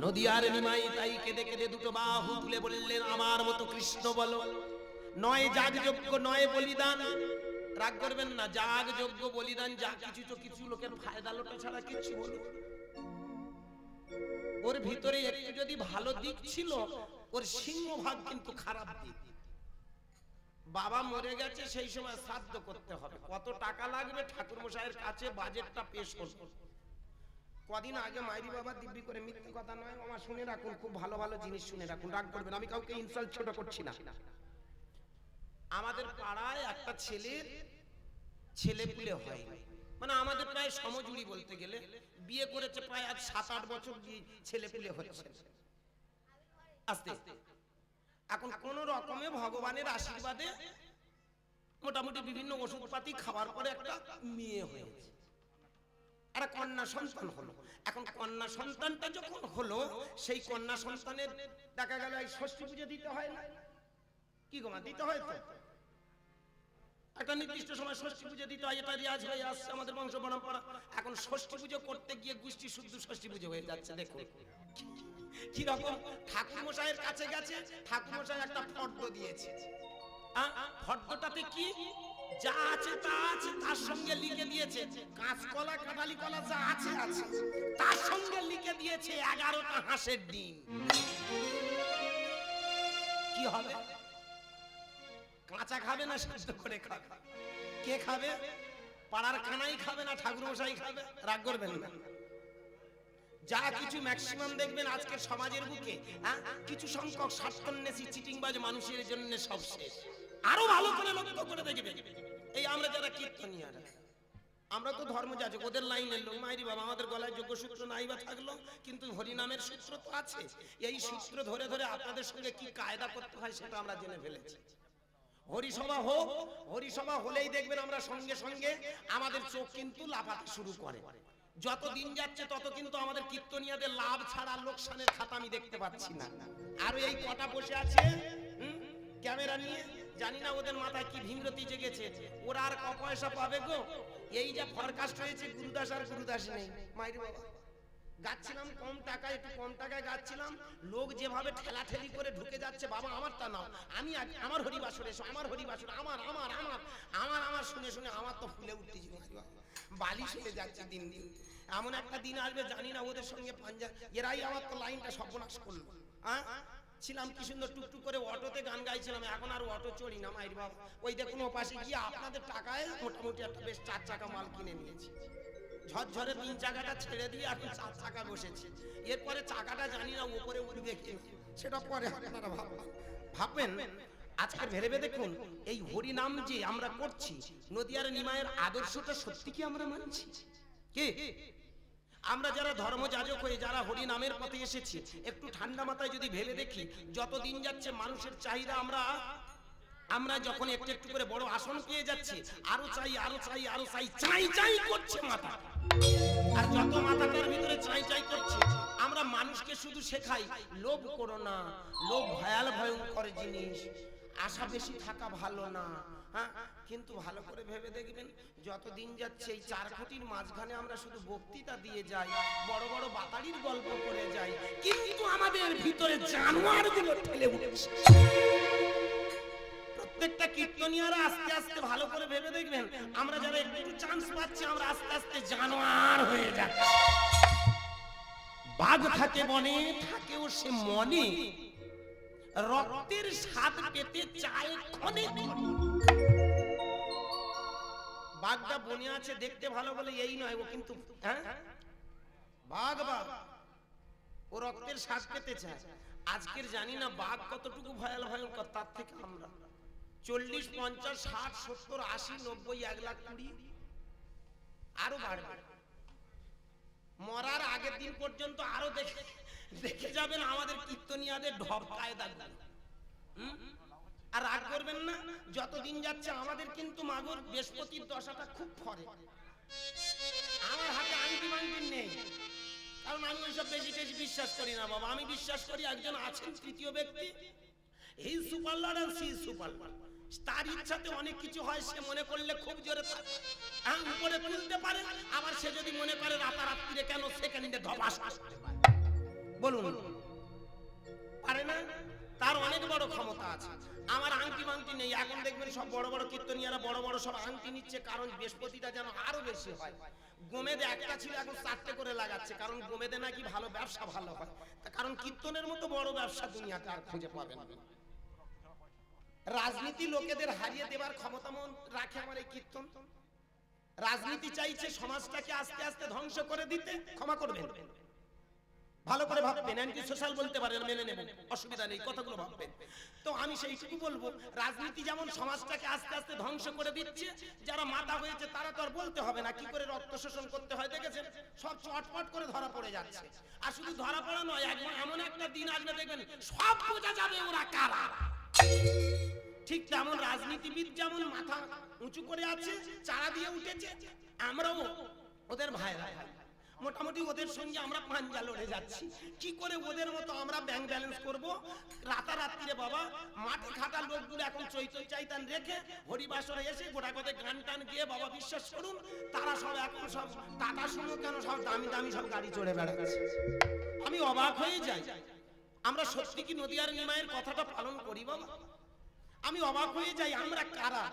নদিয়ার নিমাই তাই কেঁদে কেঁদে 2টো বাহু তুলে বললেন, আমার মতো কৃষ্ণ বলো। নয় যাগযজ্ঞ নয় বলিদান, রাগ করবেন না, যাগযজ্ঞ বলিদান যা কিছু তো কিছু লোকের ফায়দা লোটা ছাড়া কিছু বলো। ওর ভিতরে একটু যদি ভালো দিক ছিল, ওর সিংহভাগ কিন্তু খারাপ দিক। বাবা মরে গেছে, সেই সময় শ্রাদ্ধ করতে হবে, কত টাকা লাগবে ঠাকুর মশাইয়ের কাছে বাজেটটা পেশ করব। কদিন আগে মাইরি বাবা দিব্যি করে, মিথ্যে কথা নয়, আমার শুনে রাখুন, খুব ভালো ভালো জিনিস শুনে রাখুন, রাগ করবেন, আমি কাউকে ইনসাল্ট ছোট করছি না। আমাদের পাড়ায় একটা ছেলে পুলে হয়, মানে আমাদের প্রায় সমজুড়ি বলতে গেলে, বিয়ে করেছে প্রায় আজ 7-8 বছর ছেলে পুলে হচ্ছে আস্তে। এখন কোন রকমে ভগবানের আশীর্বাদে মোটামুটি বিভিন্ন ওষুধপাতি খাওয়ার পরে একটা মেয়ে হয়েছে, একটা কন্যা সন্তান হলো। এখন কন্যা সন্তানটা যখন হলো, সেই কন্যা সন্তানের দেখা গেল এই ষষ্ঠী পুজো দিতে হয় না, কি গো মা, দিতে হয় তো, একটা নির্দিষ্ট সময় ষষ্ঠী পুজো দিতে হয়, এটা রিয়াজ হয়ে আসছে আমাদের বংশ পরম্পরা। এখন ষষ্ঠী পুজো করতে গিয়ে গোষ্ঠী শুদ্ধ ষষ্ঠী পুজো হয়ে যাচ্ছে, দেখো কি রকম? ঠাকুর মশাইয়ের কাছে গেছে, ঠাকুর মশাই একটা ফর্দ দিয়েছে। ফর্দটাতে কি যা আছে তা আছে, তার সঙ্গে লিখে দিয়েছে কাঁচকলা কাঁঠালি কলা যা আছে আছে, তার সঙ্গে লিখে দিয়েছে 11টা হাঁসের ডিম। কি হবে? কাঁচা খাবে না সিদ্ধ করে খাবে? কে খাবে? পাড়ার কানাই খাবে না ঠাকুর মশাই খাবে? রাগ করবেন না। যা কিছু ম্যাক্সিমাম দেখবেন আজকের সমাজের বুকে কিছু সংখ্যক স্বার্থন্বেষী চিটিংবাজ মানুষের জন্য সব শেষ। আরো ভালো করে লক্ষ্য করে দেখবেন, এই আমরা যারা কীর্তনিয়ারা, আমরা তো ধর্মযাজক, ওদের লাইনের লোক। মাইরি বাবা, আমাদের গলায় যোগ্য সূত্র নাই বা থাকলো, কিন্তু হরিনামের সূত্র তো আছে। এই সূত্র ধরে ধরে আপনাদের সঙ্গে কি কায়দা করতে হয় সেটা আমরা জেনে ফেলেছি। হরিসভা হোক, হরিসভা হলেই দেখবেন আমরা সঙ্গে সঙ্গে আমাদের চোখ কিন্তু লাফাতে শুরু করে। যত দিন যাচ্ছে তত কিন্তু আমাদের কীর্তনিয়াদের লাভ ছাড়া লোকসানের খাতা আমি দেখতে পাচ্ছি না। আর এই কটা বসে আছে ক্যামেরা নিয়ে, জানি না ওদের মাথায় কি ভিমরতি জেগেছে, ওরা আর ক পয়সা পাবে গো? এই যে ফরকাস্ট হয়েছে, গুরুদাস আর গুরুদাস নেই। মাইরে বাবা, গাচ্ছিলাম কম টাকায়, একটু কম টাকায় গাচ্ছিলাম, লোক যেভাবে ঠেলাঠেলি করে ঢুকে যাচ্ছে, বাবা আমারটা নাও, আমি আমার হরিবাসর এসো, আমার হরিবাসর, আমার আমার আমার আমার আমার শুনে শুনে আমার তো ফুলে উঠতেছি, বালি শুনে যাচ্ছে দিন দিন। এমন একটা দিন আসবে জানি না ওদের সঙ্গে পাঞ্জা, এরাই আমার তো লাইনটা সর্বনাশ করলো। ছিলাম কি সুন্দর টুকটুক করে অটোতে গান গাইছিলাম, এখন আর অটো চড়ি না মাইর বাবা। ওই দেখুন ও পাশে গিয়ে আপনাদের টাকায় মোটামুটি একটা বেশ 4 চাকা মাল কিনে নিয়েছি। ঝরঝরে 3 চাকাটা ছেড়ে দিয়ে এখন 4 চাকা বসেছি। এরপরে চাকাটা জানি না উপরে উঠবে কি, সেটা পরে আপনারা ভাববেন। আজকে ভেবে দেখুন, এই হরি নাম যে আমরা করছি, নদিয়ার নিমায়ের আদর্শটা সত্যি কি আমরা মানছি? কি আমরা যারা ধর্মযাজক হয়ে যারা হরি নামের পথে এসেছি, একটু ঠান্ডা মাথায় যদি ভেবে দেখি, যত দিন যাচ্ছে মানুষের চাহিদা, আমরা যখন একটু একটু করে বড় আসন পেয়ে যাচ্ছি, আরো চাই আরো চাই আরো চাই, চাই চাই করছে মাথা। আর যত মাথাটার ভিতরে চাই চাই করছে, আমরা মানুষকে শুধু শেখাই লোভ করো না, লোভ ভয়াল ভয়ঙ্কর জিনিস, আশা বেশি থাকা ভালো না। কিন্তু ভালো করে ভেবে দেখবেন, যত দিন যাচ্ছে এই 4 কোটির মাঝখানে আমরা শুধু বক্তৃতা দিয়ে যাই, বড় বড় বাতাড়ির গল্প করে যাই, কিন্তু আমাদের ভিতরে জানোয়ারগুলো ঠেলে উঠছে। প্রত্যেকটা কীর্তনিয়ারা আস্তে আস্তে ভালো করে ভেবে দেখবেন, আমরা যারা একটু চান্স পাচ্ছি, আমরা আস্তে আস্তে জানোয়ার হয়ে যাচ্ছি। বাঘ থাকে বনে, থাকেও সে মনে, রক্তের স্বাদ পেতে চায় ক্ষণে। বাঘটা বনে আছে দেখতে ভালো বলে এই নয়, ও কিন্তু বাঘ ও রক্তের স্বাদ পেতে চায়। আজকের জানি না বাঘ কতটুকু ভয়াল ভয়ঙ্কর, তার থেকে আমরা 40, 50, 60, 70, 80, 90, 1 লাখ 20 আরো বাড়বে। মরার আগের দিন পর্যন্ত আরো দেখে যাবেন আমাদের কীর্তনিয়াদের ঢপ কায়দা। আর রাগ করবেন না, যত দিন যাচ্ছে আমাদের কিন্তু মাগুর বৃহস্পতির দশাটা খুব ফরে। আমার হাতে আংটি মাংটি নেই, কারণ আমি ওইসব বেশি টেশি বিশ্বাস করি না বাবা। আমি বিশ্বাস করি একজন আছেন তৃতীয় ব্যক্তি, হি সুপার লর্ড আর সি সুপার লর্ড। তার ইচ্ছাতে অনেক কিছু হয়, সে মনে করলে খুব জোরে উপরে তুলতে পারে, আবার সে যদি মনে করে রাতারাত্রিরে কেন সেকেন্ডে ধপাস বলুন পারে না। তার অনেক বড় ক্ষমতা আছে। আমার আংটি মাংটি নেই, এখন দেখবেন সব বড় বড় কীর্তনিয়ারা বড় বড় সব আংটি নিচ্ছে, কারণ বৃহস্পতিটা যেন আরো বেশি হয়। গোমেদে একটা ছিল, এখন 4টে করে লাগাচ্ছে, কারণ গোমেদে নাকি ভালো ব্যবসা ভালো হয়। কারণ কীর্তনের মতো বড় ব্যবসা দুনিয়াতে আর খুঁজে পাবেন না। রাজনীতি লোকেদের হারিয়ে দেবার ক্ষমতা রাখে আমার এই কীর্তন। রাজনীতি চাইছে সমাজটাকে আস্তে আস্তে ধ্বংস করে দিতে। ক্ষমা করবেন, ভালো করে ভাববেন, অ্যান্টি সোশ্যাল বলতে পারেন, মেনে নেবেন, অসুবিধা নেই, কথাগুলো ভাববেন। তো আমি সেইটুকু বলবো, রাজনীতি যেমন সমাজটাকে আস্তে আস্তে ধ্বংস করে দিচ্ছে, যারা মাথা হয়েছে তারা তো আর বলতে হবে না কি করে রক্ত শোষণ করতে হয়, দেখেছেন সব চটপট করে ধরা পড়ে যাচ্ছে। আর শুধু ধরা পড়া নয়, এমন একটা দিন আসবে দেখবেন সব বোঝা যাবে ওরা কারা। ঠিক তেমন রাজনীতিবিদ যেমন মাথা উঁচু করে আছে, চারা দিয়ে উঠেছে, আমরাও ওদের ভাইরা। মোটামুটি ওদের সঙ্গে আমরা পাঞ্জা লড়ে যাচ্ছি। কি করে ওদের মতো আমরা ব্যাংক ব্যালেন্স করব? রাতারাত্রিরে বাবা মাটি খাটা লোকগুলো এখন চৈতন্য চাইতান রেখে হরিবাসরে এসে গোটা গোটা গান টান গিয়ে বাবা বিশ্বাস করুন তারা সব এখন সব টাটা সুমো কেন সব দামি দামি সব গাড়ি চড়ে বেড়াচ্ছে। আমি অবাক হয়ে যাই, আমরা সত্যি কি নদিয়ার নিমাইয়ের কথাটা পালন করি বাবা? আমি অবাক হয়ে যাই, আমরা কারা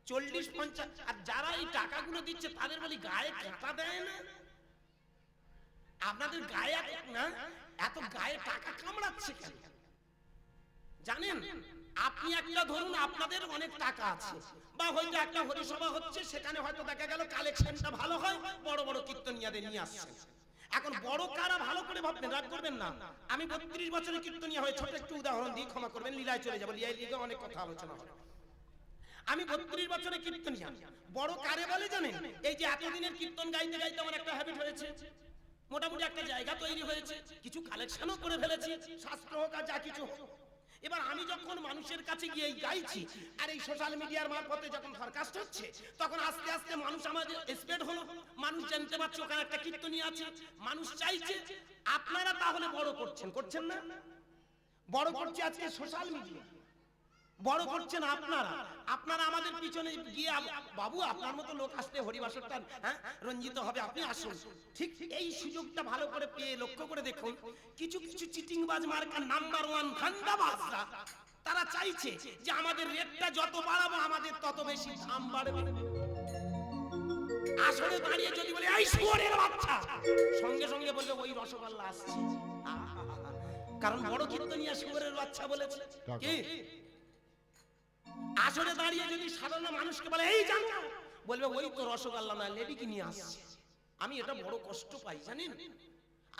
40-50 আর যারা এই টাকাগুলো দিচ্ছে তাদের বলি গায়ে কাঁটা দেয় না? আপনাদের গায়ে না এত গায়ে টাকা কামড়াচ্ছে কেন জানেন? আপনি একটা ধরুন আপনাদের অনেক টাকা আছে বা হয়তো একটা হরিসভা হচ্ছে, সেখানে হয়তো দেখা গেল কালেকশনটা ভালো হয়, বড় বড় কীর্তনিয়াদের নিয়ে আসছে। এখন বড় কারা ভালো করে ভাববেন, রাগ করবেন না। আমি 32 বছরের কীর্তনিয়া হয়ে ছোট একটু উদাহরণ দিয়ে ক্ষমা করবেন, লীলায় চলে যাবো, লীলায় লিগে অনেক কথা আলোচনা হবে। আমি 32 বছরের কীর্তনিয়া, বড় কারে বলে জানেন? এই যে এতদিনের কীর্তন গাইতে গাইতে আমার একটা হ্যাবিট হয়েছে, মোটামুটি একটা জায়গা তৈরি হয়েছে, কিছু কালেকশনও করে ফেলেছি, শাস্ত্র হোক আর যা কিছু হোক। এবার আমি যখন মানুষের কাছে গিয়ে গাইছি আর এই সোশ্যাল মিডিয়ার মারফতে যখন ফরকাস্ট হচ্ছে, তখন আস্তে আস্তে মানুষ আমাদের স্প্রেড হলো, মানুষ জানতে পারছে ওখানে একটা কীর্তনী আছে, মানুষ চাইছে। আপনারা তাহলে বড় করছেন না? বড় করছে আজকে সোশ্যাল মিডিয়া, বড় করছেন আপনারা আমাদের পিছনে গিয়ে বাবু আপনার মতো লোক আসলে হরিবাসরটা রঞ্জিত হবে, আপনি আসুন। ঠিক এই সুযোগটা ভালো করে পেয়ে লক্ষ্য করে দেখুন, কিছু কিছু চিটিংবাজ মার্কা নাম্বার 1 ধান্দাবাজরা তারা চাইছে যে আমাদের রেটটা যত বাড়াবো আমাদের তত বেশি দাম বাড়বে। আসলে দাঁড়িয়ে যদি বলে এই শুয়োরের বাচ্চা, সঙ্গে সঙ্গে বলবে ওই রসগোল্লা আসছে, কারণ বড় কীর্তনিয়া শুয়োরের বাচ্চা বলেছে। কি আসলে দাঁড়িয়ে যদি সাধারণ মানুষকে বলে এই জানো, বলবে ওই তো রসগোল্লা না লেডি কি নিয়ে আসছে। আমি এটা বড় কষ্ট পাই জানেন।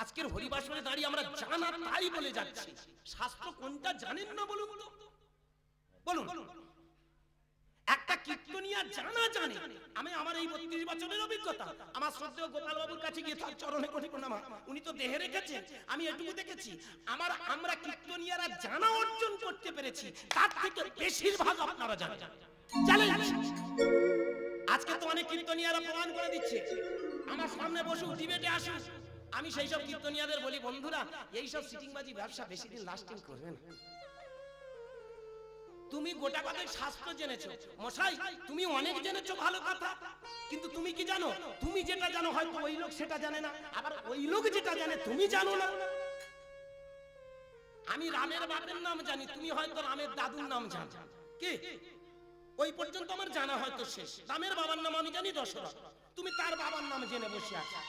আজকের হরিবাসরে দাঁড়িয়ে আমরা জানা তাই বলে যাচ্ছি, শাস্ত্র কোনটা জানেন না বলুন তো, বলুন। একটা কীর্তনিয়া জানে। আমি আমার এই 32 বছরের অভিজ্ঞতা, আমার শ্রদ্ধেয় গোপাল বাবুর কাছে গিয়ে তার চরণে কোটি প্রণাম, উনি তো দেহে রেখেছেন, আমি এটুকু দেখেছি। আমরা কীর্তনিয়ারা জানা অর্জন করতে পেরেছি, তার থেকে বেশিরভাগ আপনারা জানেন। আজকে তো অনেক কীর্তনিয়ারা প্রমাণ করে দিচ্ছে, আমার সামনে বসে ডিবেটে আসুন। আমি সেই সব কীর্তনিয়াদের বলি, বন্ধুরা এই সব সিটিংবাজি ব্যবসা বেশি দিন লাস্টিং করবে না। তুমি গোটা কথা শাস্ত্র জেনেছো মশাই, তুমি অনেক জেনেছো ভালো কথা, কিন্তু তুমি কি জানো? তুমি যেটা জানো হয়তো ওই লোক সেটা জানে না, আবার ওই লোক যেটা জানে তুমি জানো না। আমি রামের বাপের নাম জানি, তুমি হয়তো রামের দাদুর নাম জানো, কি ওই পর্যন্ত আমার জানা হয়তো শেষ। রামের বাবার নাম আমি জানি দশরথ, তুমি তার বাবার নাম জেনে বসে আছো,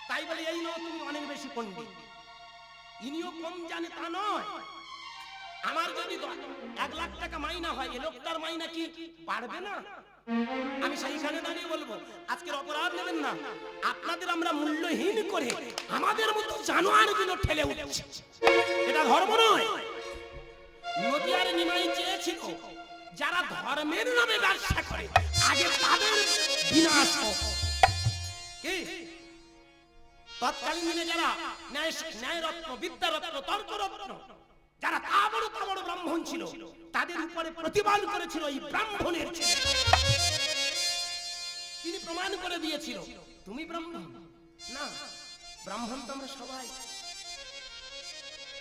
তাই বলে এই নয় তুমি অনেক বেশি পণ্ডিত। ইনিও কম জানে তা নয়। আমার যদি 1 লাখ টাকা মাইনা হয়, এ লোকটার মাইনা কি বাড়বে না? আমি সেইখানে দাঁড়িয়ে বলবো আজকের অপরাধ নেবেন না, আপনাদের আমরা মূল্যহীন করে আমাদের মতো জানোয়ারগুলো ঠেলে উঠছে, এটা ধর্ম নয়। নদিয়ার নিমাই চেয়েছিল যারা ধর্মের নামে ব্যবসা করে আগে তাদের বিনাশ হোক। কি তৎকালীন দিনে যারা ন্যায়রত্ন, বিদ্যারত্ন, তর্করত্ন, যারা তা বড় ব্রাহ্মণ ছিল, তাদের উপরে প্রতিবাদ করেছিল এই ব্রাহ্মণের ছেলে। তিনি প্রমাণ করে দিয়েছিল তুমি ব্রাহ্মণ না, ব্রাহ্মণ তো আমরা সবাই।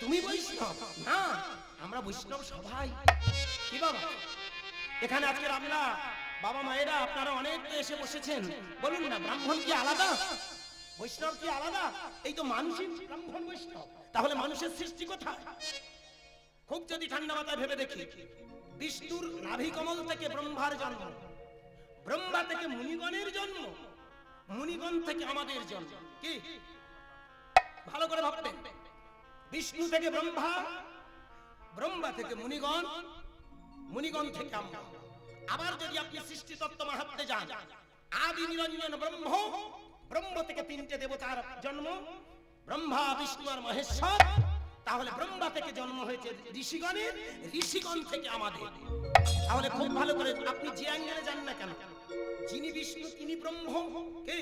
তুমি বৈষ্ণব না, আমরা বৈষ্ণব সবাই। কি বাবা, এখানে আজকে আমরা বাবা মায়েরা আপনারা অনেক এসে বসেছেন, বলুন না ব্রাহ্মণ কি আলাদা, বৈষ্ণব কি আলাদা? এই তো মানুষই ব্রাহ্মণ বৈষ্ণব, তাহলে মানুষের সৃষ্টি কোথায়? খুব যদি ঠান্ডা মাথায় ভেবে দেখি, বিষ্ণুর নাভি কমল থেকে ব্রহ্মার জন্ম, ব্রহ্মা থেকে মুনিগণের জন্ম, মুনিগণ থেকে আমাদের জন্ম। কি ভালো করে ভাববেন, বিষ্ণু থেকে ব্রহ্মা, ব্রহ্মা থেকে মুনিগণ, মুনিগণ থেকে আমরা। আবার যদি আপনি সৃষ্টি তত্ত্ব মাহাত্ম্যে যান, আদি নিরঞ্জন ব্রহ্ম, ব্রহ্ম থেকে 3টে দেবতার জন্ম, ব্রহ্মা, বিষ্ণু আর মহেশ্বর। তাহলে ব্রহ্মা থেকে জন্ম হয়েছে ঋষিগণের, ঋষিগণ থেকে আমাদের। তাহলে খুব ভালো করে আপনি যে অ্যাঙ্গেলে জানেন না কেন, যিনি বিষ্ণু তিনি ব্রহ্ম। কে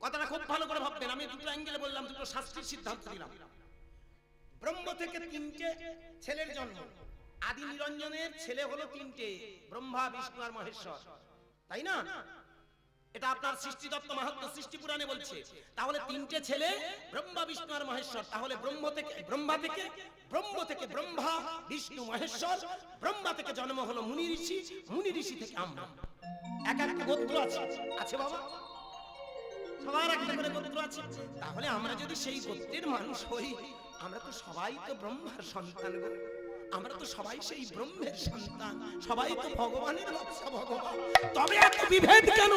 কথাটা খুব ভালো করে ভাববেন। আমি দুটো অ্যাঙ্গেলে বললাম, দুটো শাস্ত্রের সিদ্ধান্ত দিলাম। ব্রহ্ম থেকে 3টে ছেলের জন্ম, আদি নিরঞ্জনের ছেলে হলো 3টে, ব্রহ্মা, বিষ্ণু আর মহেশ্বর, তাই না? এটা আপনার সৃষ্টিতত্ত্ব মাহাত্ম্য সৃষ্টি পুরাণে বলছে। তাহলে তিনটে ছেলে ব্রহ্মা বিষ্ণু আর মহেশ্বর। তাহলে ব্রহ্মা থেকে ব্রহ্মা বিষ্ণু মহেশ্বর। ব্রহ্মা থেকে জন্ম হলো মুনি ঋষি, মুনি ঋষি থেকে আমরা। এক একটা গোত্র আছে, আছে বাবা, সবার একটা করে গোত্র আছে। তাহলে আমরা যদি সেই গোত্রের মানুষ হই, আমরা তো সবাই তো ব্রহ্মার সন্তান গো। আমরা তো সবাই সেই ব্রহ্মের সন্তান, সবাই তো ভগবানের বাচ্চা ভগবান। তবে এত বিভেদ কেন?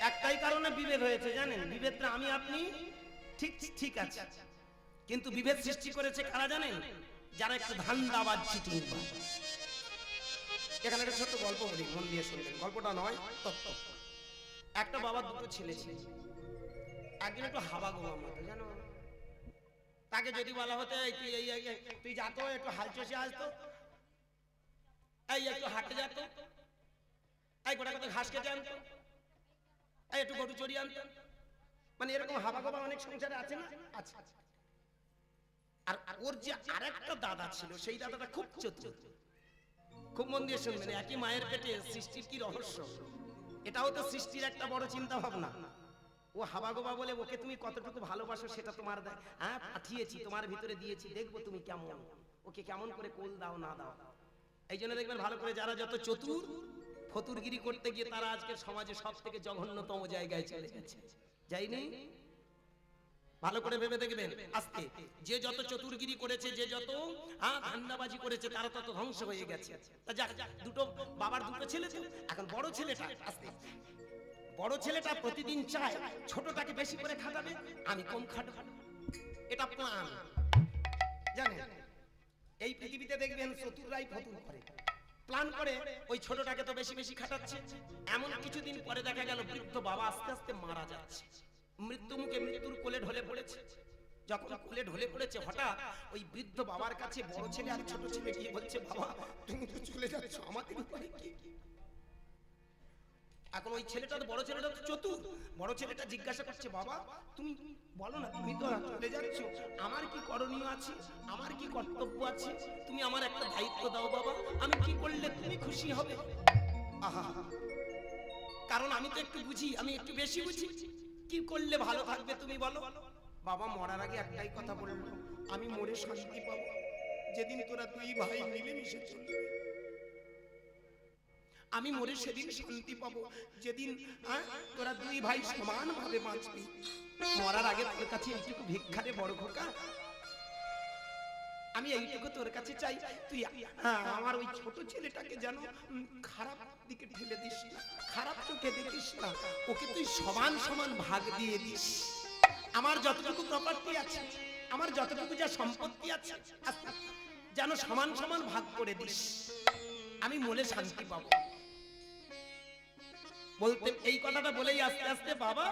একটাই কারণে বিভেদ হয়েছে জানেন? বিভেদটা আমি আপনি ঠিক আছে, কিন্তু বিভেদ সৃষ্টি করেছে কারা জানেন? যারা একটু ধান্দাবাজ, চিটিং। এখানে একটা ছোট্ট গল্প বলি, মন দিয়ে শুনবেন। গল্পটা নয়, তত্ত্ব। একটা বাবার দুটো ছেলে ছিল। একদিন একটু হাবা গোবা মতো জানো, তাকে যদি বলা হতো তুই যাতো একটু হাল চষে আসতো, এই একটু হাঁটে যেত, এই গোটা কত ঘাস কেটে আনতো, এই একটু গরু চড়িয়ে আনতো, মানে এরকম হাবা গোবা অনেক সংসারে আছে না? আচ্ছা। আর ওর যে আরেকটা দাদা ছিল, সেই দাদাটা খুব চতুর। খুব মন দিয়ে শুনবেন, একই মায়ের পেটে সৃষ্টির কি রহস্য। এটাও তো সৃষ্টির একটা বড় চিন্তা ভাবনা। ও হাবা গোবা বলে ওকে তুমি কতটুকু ভালোবাসো সেটা তোমার দেয়। হ্যাঁ, পাঠিয়েছি, তোমার ভিতরে দিয়েছি, দেখবো তুমি কেমন, ওকে কেমন করে কোল দাও না দাও। এই জন্য দেখবেন ভালো করে, যারা যত চতুর ফতুরগিরি করতে গিয়ে তারা আজকে সমাজে সব থেকে জঘন্যতম জায়গায় চলে গেছে। যাইনি? ভালো করে ভেবে দেখবেন, আজকে যে যত চতুরগিরি করেছে, যে যত ধান্দাবাজি করেছে, তারা তত ধ্বংস হয়ে গেছে। তা যাক, দুটো বাবার দুটো ছেলে তো, এখন বড় ছেলেটা আস্তে বড় ছেলেটা প্রতিদিন চায় ছোটটাকে বেশি করে খাটাবে, আমি কম খাটাবো। এটা প্ল্যান, জানেন? এই পৃথিবীতে দেখবেন চতুররাই ফতুর করে, প্ল্যান করে ওই ছোটটাকে তো বেশি বেশি খাটাচ্ছে। এমন কিছুদিন পরে দেখা গেল বৃদ্ধ বাবা আস্তে আস্তে মারা যাচ্ছে, মৃত্যু মুখে, মৃত্যুর কোলে ঢলে পড়েছে। যখন কোলে ঢলে পড়েছে, হঠাৎ ওই বৃদ্ধ বাবার কাছে বড় ছেলে আর ছোট ছেলে গিয়ে বলছে, বাবা তুমি তো চলে যাচ্ছ, আমাদের উপায় কি? এখন ওই ছেলেটা তো, বড় ছেলেটা তো চতুর, বড় ছেলেটা জিজ্ঞাসা করছে, বাবা তুমি বলো না, তুমি তো চলে যাচ্ছ, আমার কি করণীয় আছে, আমার কি কর্তব্য আছে, তুমি আমার একটা দায়িত্ব দাও বাবা, আমি কি করলে তুমি খুশি হবে? আহা, কারণ আমি তো একটু বুঝি, আমি একটু বেশি বুঝি, কি করলে ভালো থাকবে তুমি বলো? বাবা মরার আগে একটাই কথা বললো, আমি মরে শান্তি পাবো যেদিন তোরা দুই ভাই মিলেমিশে চলবি। আমি মরে সেদিন শান্তি পাবো যেদিন তোরা দুই ভাই সমান ভাবে বাঁচবি। মরার আগে তোর কাছে এইটুকু ভিক্ষারে বড় খোকা, আমি এইটুকু তোর কাছে চাই, তুই আমার ওই ছোট ছেলেটাকে যেন খারাপ দিকে ঠেলে দিস না, খারাপ চোখে দেখিস না, ওকে তুই সমান সমান ভাগ দিয়ে দিস। আমার যতটুকু প্রপার্টি আছে, আমার যতটুকু যা সম্পত্তি আছে, যেন সমান সমান ভাগ করে দিস, আমি মনে শান্তি পাবো। বলতে এই কথাটা বলেই আস্তে আস্তে বাবা,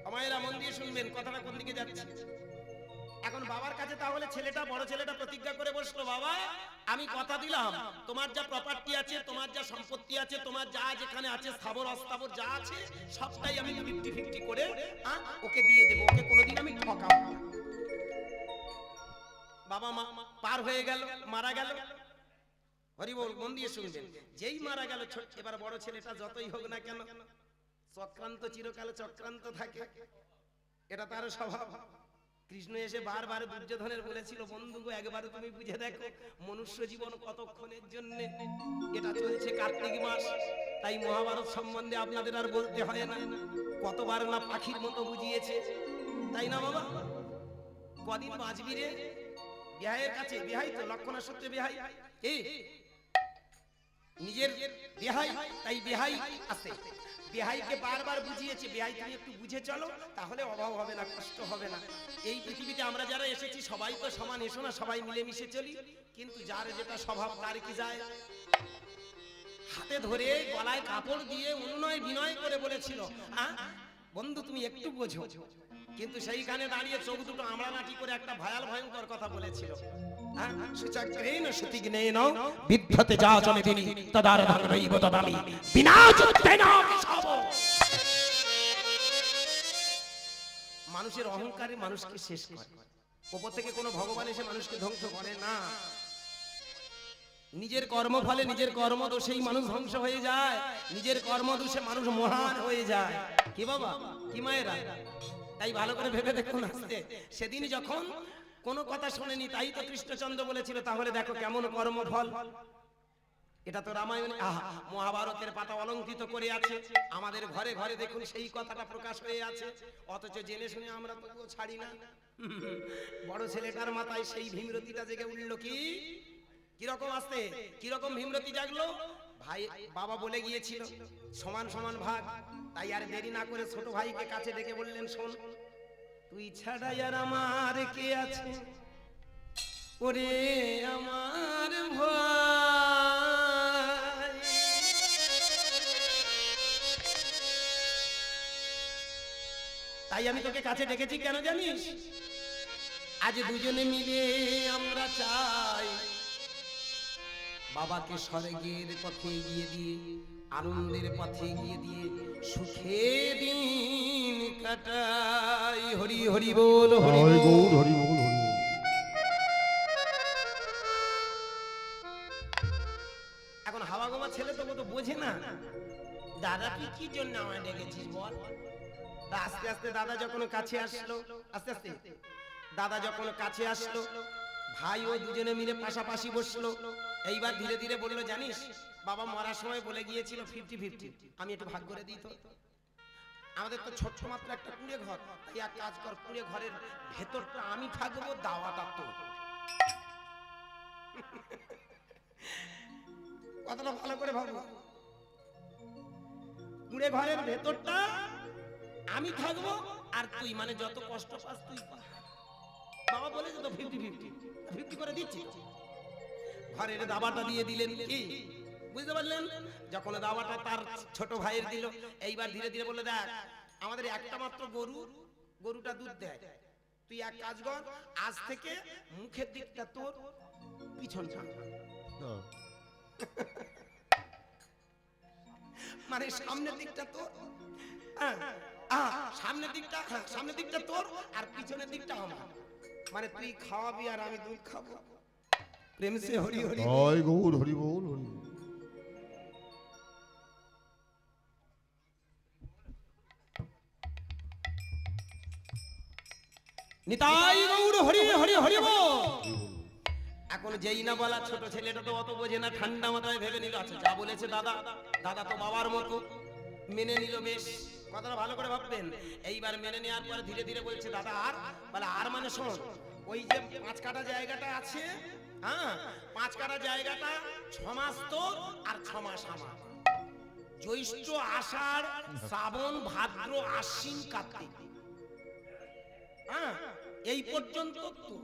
আমায়রা মন দিয়ে শুনবেন কথাটা কোন দিকে যাচ্ছে। এখন বাবার কাছে তাহলে ছেলেটা, বড় ছেলেটা প্রতিজ্ঞা করে বসলো, বাবা আমি কথা দিলাম, তোমার যা প্রপার্টি আছে, তোমার যা সম্পত্তি আছে, তোমার যা যেখানে আছে স্থাবর অস্থাবর যা আছে, সবটাই আমি 50-50 করে ওকে দিয়ে দেবো, ওকে কোনোদিন আমি ঠকাবো না। বাবা মা পার হয়ে গেল, মারা গেল। হরি বল, মন দিয়ে শুনবেন, যেই মারা গেল, এবার বড় ছেলেটা যতই হোক না কেন, চক্রান্ত চিরকাল চক্রান্ত থাকে, এটা তার স্বভাব। কৃষ্ণ এসে বারবার দুর্যোধনের বলেছিল, বন্ধু গো একবার তুমি বুঝে দেখো মনুষ্য জীবন কতক্ষণের জন্য, এটা চলছে কার্তিক মাস, তাই মহাভারত সম্বন্ধে আপনাদের আর বলতে হয় না, কতবার না পাখির মতো বুঝিয়েছে, তাই না বাবা? কদিন বাঁচবি রে? বিহাইয়ের কাছে, বিহাই তো লক্ষণা সূত্রে বিহাই, নিজের বিহাই, তাই বিহাই আছে, বিহাইকে বারবার বুঝিয়েছে, বিহাই তুমি একটু বুঝে চলো, তাহলে অভাব হবে না, কষ্ট হবে না। এই পৃথিবীতে আমরা যারা এসেছি সবাই তো সমান, এসো না সবাই মিলেমিশে চলি, কিন্তু যার যেটা স্বভাব তার কি যায়? হাতে ধরে গলায় কাপড় দিয়ে উন্নয় বিনয় করে বলেছিল, বন্ধু তুমি একটু বোঝো, কিন্তু সেইখানে দাঁড়িয়ে চোখ দুটো আমরা নাটি করে একটা ভয়াল ভয়ঙ্কর কথা বলেছিল, সুচক্রেণ সুতিগ্নেন বিদ্ধতে যাচনে তিনি তদারধনৈব তদামি বিনাচুত্তেন কেশব। মানুষের অহংকারে মানুষকে শেষ করে, উপর থেকে কোনো ভগবান এসে মানুষকে ধ্বংস করে না। নিজের কর্মফলে নিজের কর্মদোষেই মানুষ ধ্বংস হয়ে যায়, নিজের কর্মদোষে মানুষ মহান হয়ে যায়। কি বাবা, কি মায়েরা, তাই ভালো করে ভেবে দেখুন। আসতে সেদিন যখন কোনো কথা শোনেনি, তাই তো কৃষ্ণচন্দ্র বলেছিল তাহলে দেখো কেমন কর্মফল। এটা তো রামায়ণ, মহাভারতের পাতা অলঙ্কৃত করে আছে, আমাদের ঘরে ঘরে দেখুন সেই কথাটা প্রকাশ হয়ে আছে, অথচ জেনে শুনে আমরা তবুও ছাড়ি না। বড় ছেলেটার মাথায় সেই ভীমরতিটা জেগে উঠলো। কি কিরকম আসতে, কিরকম ভীমরতি জাগলো? ভাই বাবা বলে গিয়েছিল সমান সমান ভাগ, তাই আর দেরি না করে ছোট ভাইকে কাছে ডেকে বললেন, শোন, তুই ছাড়া আর আমার কে আছে, ওরে আমার ভাই, তাই আমি তোকে কাছে ডেকেছি কেন জানিস? আজ দুজনে মিলে আমরা চাই বাবাকে স্বর্গের পথে এগিয়ে দিয়ে, আনন্দের পথে এগিয়ে দিয়ে সুখে দিন কাটাই। হরি হরি বল, হরি জয় বল। গৌর হরি বল, হরি বল। এখন হাওয়া গোমা ছেলে তো তো বোঝে না, দাদা তুই কি জন্য আমায় ডেকেছিস বল। তা আস্তে আস্তে দাদা যখন কাছে আসলো, আস্তে আস্তে দাদা যখন কাছে আসলো, ভাই ও দুজনে মিলে পাশাপাশি বসলো। এইবার ধীরে ধীরে বললো, জানিস বাবা মরার সময় বলে গিয়েছিল 50-50, আমি একটু ভাগ করে দিই তো। আমাদের তো ছোট্ট মাত্র একটা কুড়ে ঘর, তাই এক কাজ কর, কুড়ে ঘরের ভেতরটা আমি থাকবো, দাওয়াটা তো। কথাটা ভালো করে ভাবো, কুড়ে ঘরের ভেতরটা আমি থাকবো আর তুই, মানে যত কষ্ট পাস তুই পা। বাবা বলেছে তো 50-50 করে দিচ্ছি। ঘরের দাবাটা দিয়ে দিলেন, কি বুঝতে পারলেন? যখন দাবাটা তার ছোট ভাইয়ের দিল, এইবার ধীরে ধীরে বলে, দেখ আমাদের একটা মাত্র গরু, গরুটা দুধ দেয়, তুই এক কাজ কর, আজ থেকে মুখের দিকটা তোর, পিছনটা মানে সামনের দিকটা তোর, সামনের দিকটা, সামনের দিকটা তোর আর পিছনের দিকটা আমার, মানে তুই খাওয়াবি আর আমি দুধ খাবো। প্রেম সে হরি হরি। জয় গৌর হরি বল, হরি বল। নিতাই গৌর হরি হরি হরি বল। এখন যেই না বলা, ছোট ছেলেটা তো অত বোঝে না, ঠান্ডা মাথায় ভেবে নিল, আচ্ছা যা বলেছে দাদা, দাদা তো বাবার মতো, মেনে নিল। বেশ, কথাটা ভালো করে ভাববেন। এইবার মেনে নেওয়ার পর ধীরে ধীরে বলছে, দাদা আর বলে, আর মানে শোন, ওই যে 5 কাঠা জায়গাটা আছে, হ্যাঁ 5 কাঠা জায়গাটা 6 মাস তোর আর 6 মাস আমার। জ্যৈষ্ঠ, আষাঢ়, শ্রাবণ, ভাদ্র, আশ্বিন, কার্তিক, হ্যাঁ এই পর্যন্ত তো।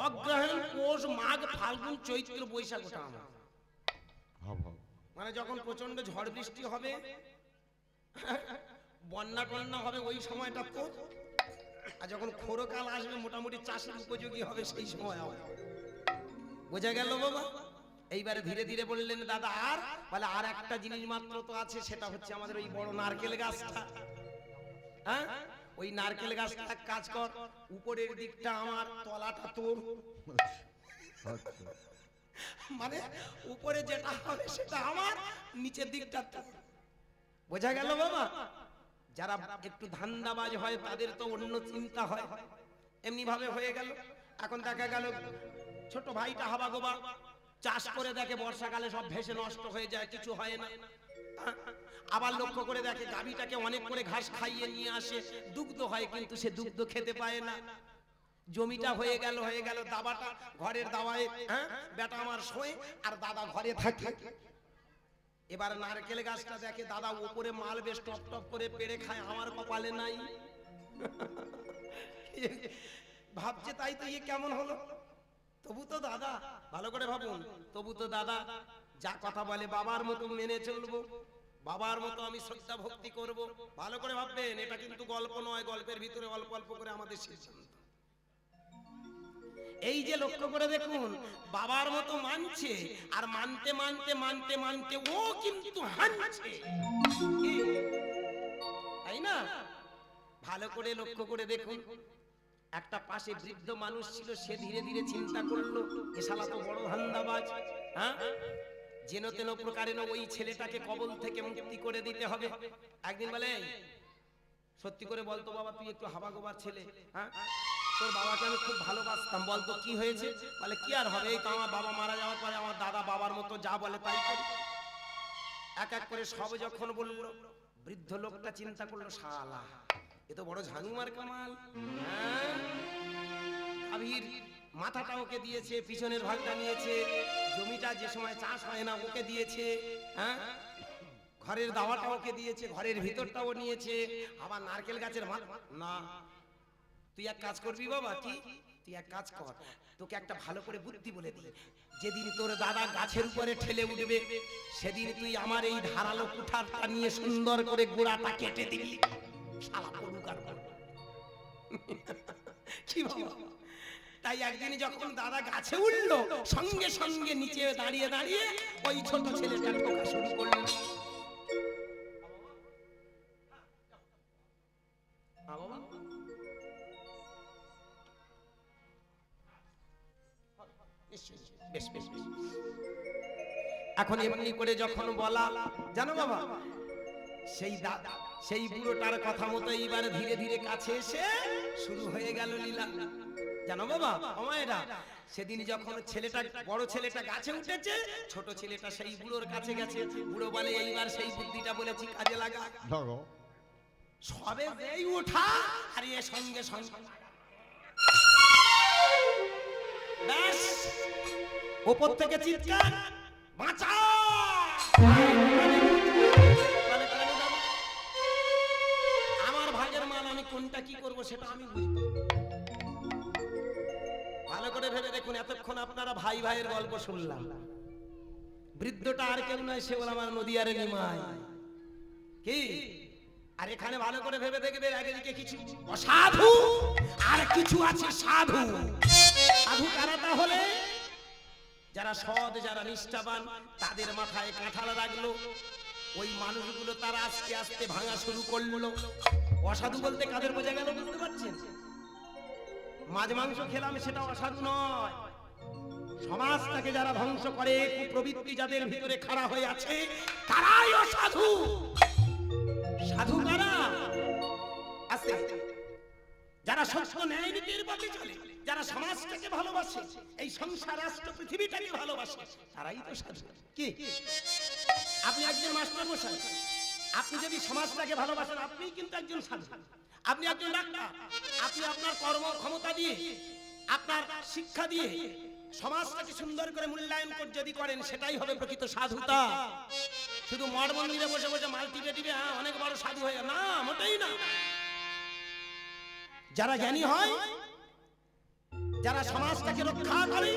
অগ্রহায়ণ, পৌষ, মাঘ, ফাল্গুন, চৈত্র, বৈশাখ ওটা আমার। মানে যখন প্রচন্ড ঝড় বৃষ্টি হবে, বন্যা টন্যা হবে, ওই সময়টা তো। আর যখন খোরকাল আসবে, মোটামুটি চাষের উপযোগী হবে, সেই সময় হবে। বোঝা গেল বাবা? এইবারে ধীরে ধীরে বললেন, দাদা আর বলে, আর একটা জিনিস মাত্র তো আছে, সেটা হচ্ছে আমাদের ওই বড় নারকেল গাছটা। হ্যাঁ ওই নারকেল গাছটা কাজ কর, উপরের দিকটা আমার, তলাটা তোর। মানে উপরে যেটা হবে সেটা আমার, নিচের দিকটা তোর। বোঝা গেল বাবা? যারা একটু ধান্দাবাজ হয় তাদের তো অন্য চিন্তা হয়, এমনি ভাবে হয়ে গেল। এখন দেখা গেল ছোট ভাইটা হাবা গোবা চাষ করে দেখে, বর্ষাকালে সব ভেসে নষ্ট হয়ে যায়, কিছু হয় না। আবার লক্ষ্য করে দেখে গাভীটাকে অনেক করে ঘাস খাইয়ে নিয়ে আসে, দুগ্ধ হয়, কিন্তু সে দুগ্ধ খেতে পায় না। জমিটা হয়ে গেল দাবাটা, ঘরের দাওয়ায়, হ্যাঁ বেটা আমার শোয় আর দাদা ঘরে থাকে। এবার নারকেল গাছটা দেখে, দাদা উপরে মাল বেশ টপ টপ করে পেড়ে খায়, আমার কপালে নাই। ভাবছে তাই তো, কেমন হলো? তবু তো দাদা, ভালো করে ভাবুন, তবু তো দাদা যা কথা বলে বাবার মতো মেনে চলবো, বাবার মতো আমি শ্রদ্ধা ভক্তি করব। ভালো করে ভাববেন, এটা কিন্তু গল্প নয়, গল্পের ভিতরে অল্প অল্প করে আমাদের সিদ্ধান্ত। এই যে লক্ষ্য করে দেখুন, বাবার মতো মানছে, আর মানতে মানতে মানতে মানতে ও কিন্তু হানছে, তাই না? ভালো করে লক্ষ্য করে দেখুন, একটা পাশে বৃদ্ধ মানুষ ছিল, সে ধীরে ধীরে চিন্তা করলো এ শালা তো বড় ধান্দাবাজ, হ্যাঁ, যেন তেন প্রকারে ওই ছেলেটাকে কবল থেকে মুক্তি করে দিতে হবে। একদিন বলে, সত্যি করে বলতো বাবা, তুই একটু হাবা গোবার ছেলে, হ্যাঁ, তোর বাবাকে আমি খুব ভালোবাসতাম, বলতো কি হয়েছে? বলে কি আর হবে, এই তো আমার বাবা মারা যাওয়ার পরে আমার দাদা বাবার মতো যা বলে তাই করি। এক এক করে সব যখন বললো, বৃদ্ধ লোকটা চিন্তা করলো, শালা এ তো বড় ঝানুমার কামাল, হ্যাঁ, আবির মাথাটা ওকে দিয়েছে, পিছনের ভাগটা নিয়েছে, জমিটা যে সময় চাষ হয় না ওকে দিয়েছে, হ্যাঁ, ঘরের দাওয়াটা ওকে দিয়েছে, ঘরের ভিতরটাও নিয়েছে, আবার নারকেল গাছের না, তুই এক কাজ করবি বাবা, কি তুই এক কাজ কর, তোকে একটা ভালো করে বুদ্ধি বলে দিই, যেদিন তোর দাদা গাছের উপরে ঠেলে উঠবে সেদিন তুই আমার এই ধারালো কুঠারটা নিয়ে সুন্দর করে গোড়াটা কেটে দিবি, শালা করুক আর করুক। কি বাবা? তাই একদিন যখন দাদা গাছে উঠলো, সঙ্গে সঙ্গে নিচে দাঁড়িয়ে দাঁড়িয়ে ওই ছোট ছেলেটা ঠোকা শুরু করলো। বেশ বেশ বেশ। এখন এমনি করে যখন বলা, জানো বাবা, সেই দাদা সেই বুড়োটার কথা মতো এইবার ধীরে ধীরে কাছে এসে শুরু হয়ে গেল লীলা। জানো বাবা, আমায়রা সেদিন যখন ছেলেটা বড় ছেলেটা গাছে উঠেছে, ছোট ছেলেটা সেই বুড়োর কাছে গেছে, বুড়ো বলে এইবার সেই বুদ্ধিটা বলেছি কাজে লাগা। সবে যেই ওঠা আর এর সঙ্গে সঙ্গে ব্যাস উপর থেকে চিৎকার, বাঁচা! আমার ভাগের মাল, আমি কোনটা কি করব সেটা আমি বুঝবো। ভালো করে ভেবে দেখুন, এতক্ষণ আপনারা ভাই ভাইয়ের গল্প শুনলাম, বৃদ্ধটা আর কেউ নয়, সে বলে আমার নদিয়ারে নিমাই। কি আর এখানে ভালো করে ভেবে দেখবে, একদিকে কিছু অসাধু আর কিছু আছে সাধু। সাধু কারা? তাহলে যারা সৎ, যারা নিষ্ঠাবান, তাদের মাথায় কাঁঠাল রাখলো, ওই মানুষগুলো তারা আস্তে আস্তে ভাঙা শুরু করলো। অসাধু বলতে কাদের বোঝা গেল বুঝতে পারছেন? মাছ মাংস খেলাম সেটা অসাধু নয়, সমাজটাকে যারা ধ্বংস করে, কুপ্রবৃত্তি যাদের ভিতরে খাড়া হয়ে আছে, তারাই অসাধু। সাধু কারা? আস্তে আস্তে যারা সত্য ন্যায় নীতির পথে চলে, যারা সমাজটাকে ভালোবাসে, এই সংসার রাষ্ট্র পৃথিবীটাকে ভালোবাসে, তারাই তো সাধু। কি আপনি একজন মাস্টার মশাই, আপনি যদি সমাজটাকে ভালোবাসেন, আপনি কিন্তু একজন সাধু। আপনি একজন ডাক্তার, আপনি আপনার কর্ম ক্ষমতা দিয়ে, আপনার শিক্ষা দিয়ে সমাজটাকে সুন্দর করে মূল্যায়ন করে যদি করেন, সেটাই হবে প্রকৃত সাধুতা। শুধু মঠ মন্দিরে বসে বসে মাল টিপে টিপে অনেক বড় সাধু হয়ে না, মোটেই না। যারা জ্ঞানী হয়, যারা সমাজটাকে রক্ষা করে,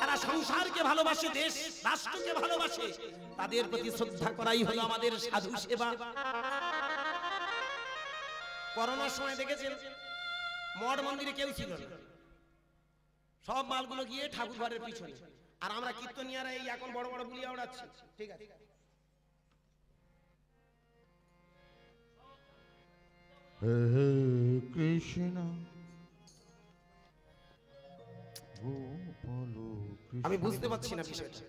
যারা সংসারকে ভালোবাসে, দেশ রাষ্ট্রকে ভালোবাসে, তাদের প্রতি শ্রদ্ধা করাই হলো আমাদের সাধু সেবা। করোনার সময় দেখেছেন মঠ মন্দিরে কেউ ছিল না, সব মালগুলো গিয়ে ঠাকুর ঘরের পিছনে, আর আমরা কীর্তনিয়ারা এই এখন বড় বড় বুলিয়া ওড়াচ্ছি। ঠিক আছে, হে কৃষ্ণ গোপাল কৃষ্ণ। আমি বুঝতে পারছি না বিষয়টা।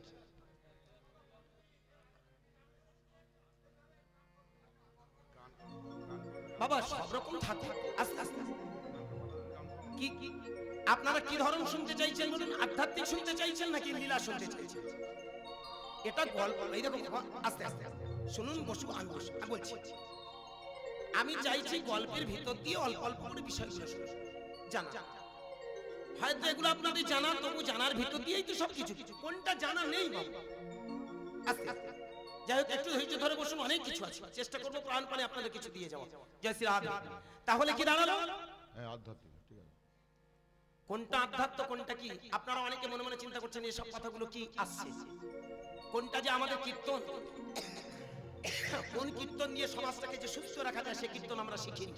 বাবা সব রকম থাকে, আস্তে আস্তে। কি আপনারা কি ধরন শুনতে চাইছেন বলুন? আধ্যাত্মিক শুনতে চাইছেন নাকি লীলা শুনতে চাইছেন? এটা গল্প, এই দেখুন আস্তে আস্তে শুনুন, বসুন, আমি বসুন, আমি বলছি। আমি চাইছি গল্পের ভিতর দিয়ে অল্প অল্প করে বিষয়গুলো শুনুন, জানা। হয়তো এগুলো আপনাদের জানা, তবু জানার ভিতর দিয়েই তো সবকিছু, কোনটা জানা নেই বাবা। আস্তে আস্তে যাই হোক, একটু ধৈর্য ধরে বসুন, অনেক কিছু আছে, চেষ্টা করবো প্রাণপণে আপনাদের কিছু দিয়ে যাওয়া। জয় শ্রী রাধে। তাহলে কি দাঁড়ালো? হ্যাঁ, আধ্যাত্মিক, ঠিক আছে। কোনটা আধ্যাত্ম, কোনটা কি? আপনারা অনেকে মনে মনে চিন্তা করছেন এই সব কথাগুলো কি আসছে, কোনটা যে আমাদের কীর্তন, কোন কীর্তন দিয়ে সমাজটাকে যে সুস্থ রাখা যায়, সে কীর্তন আমরা শিখিনি,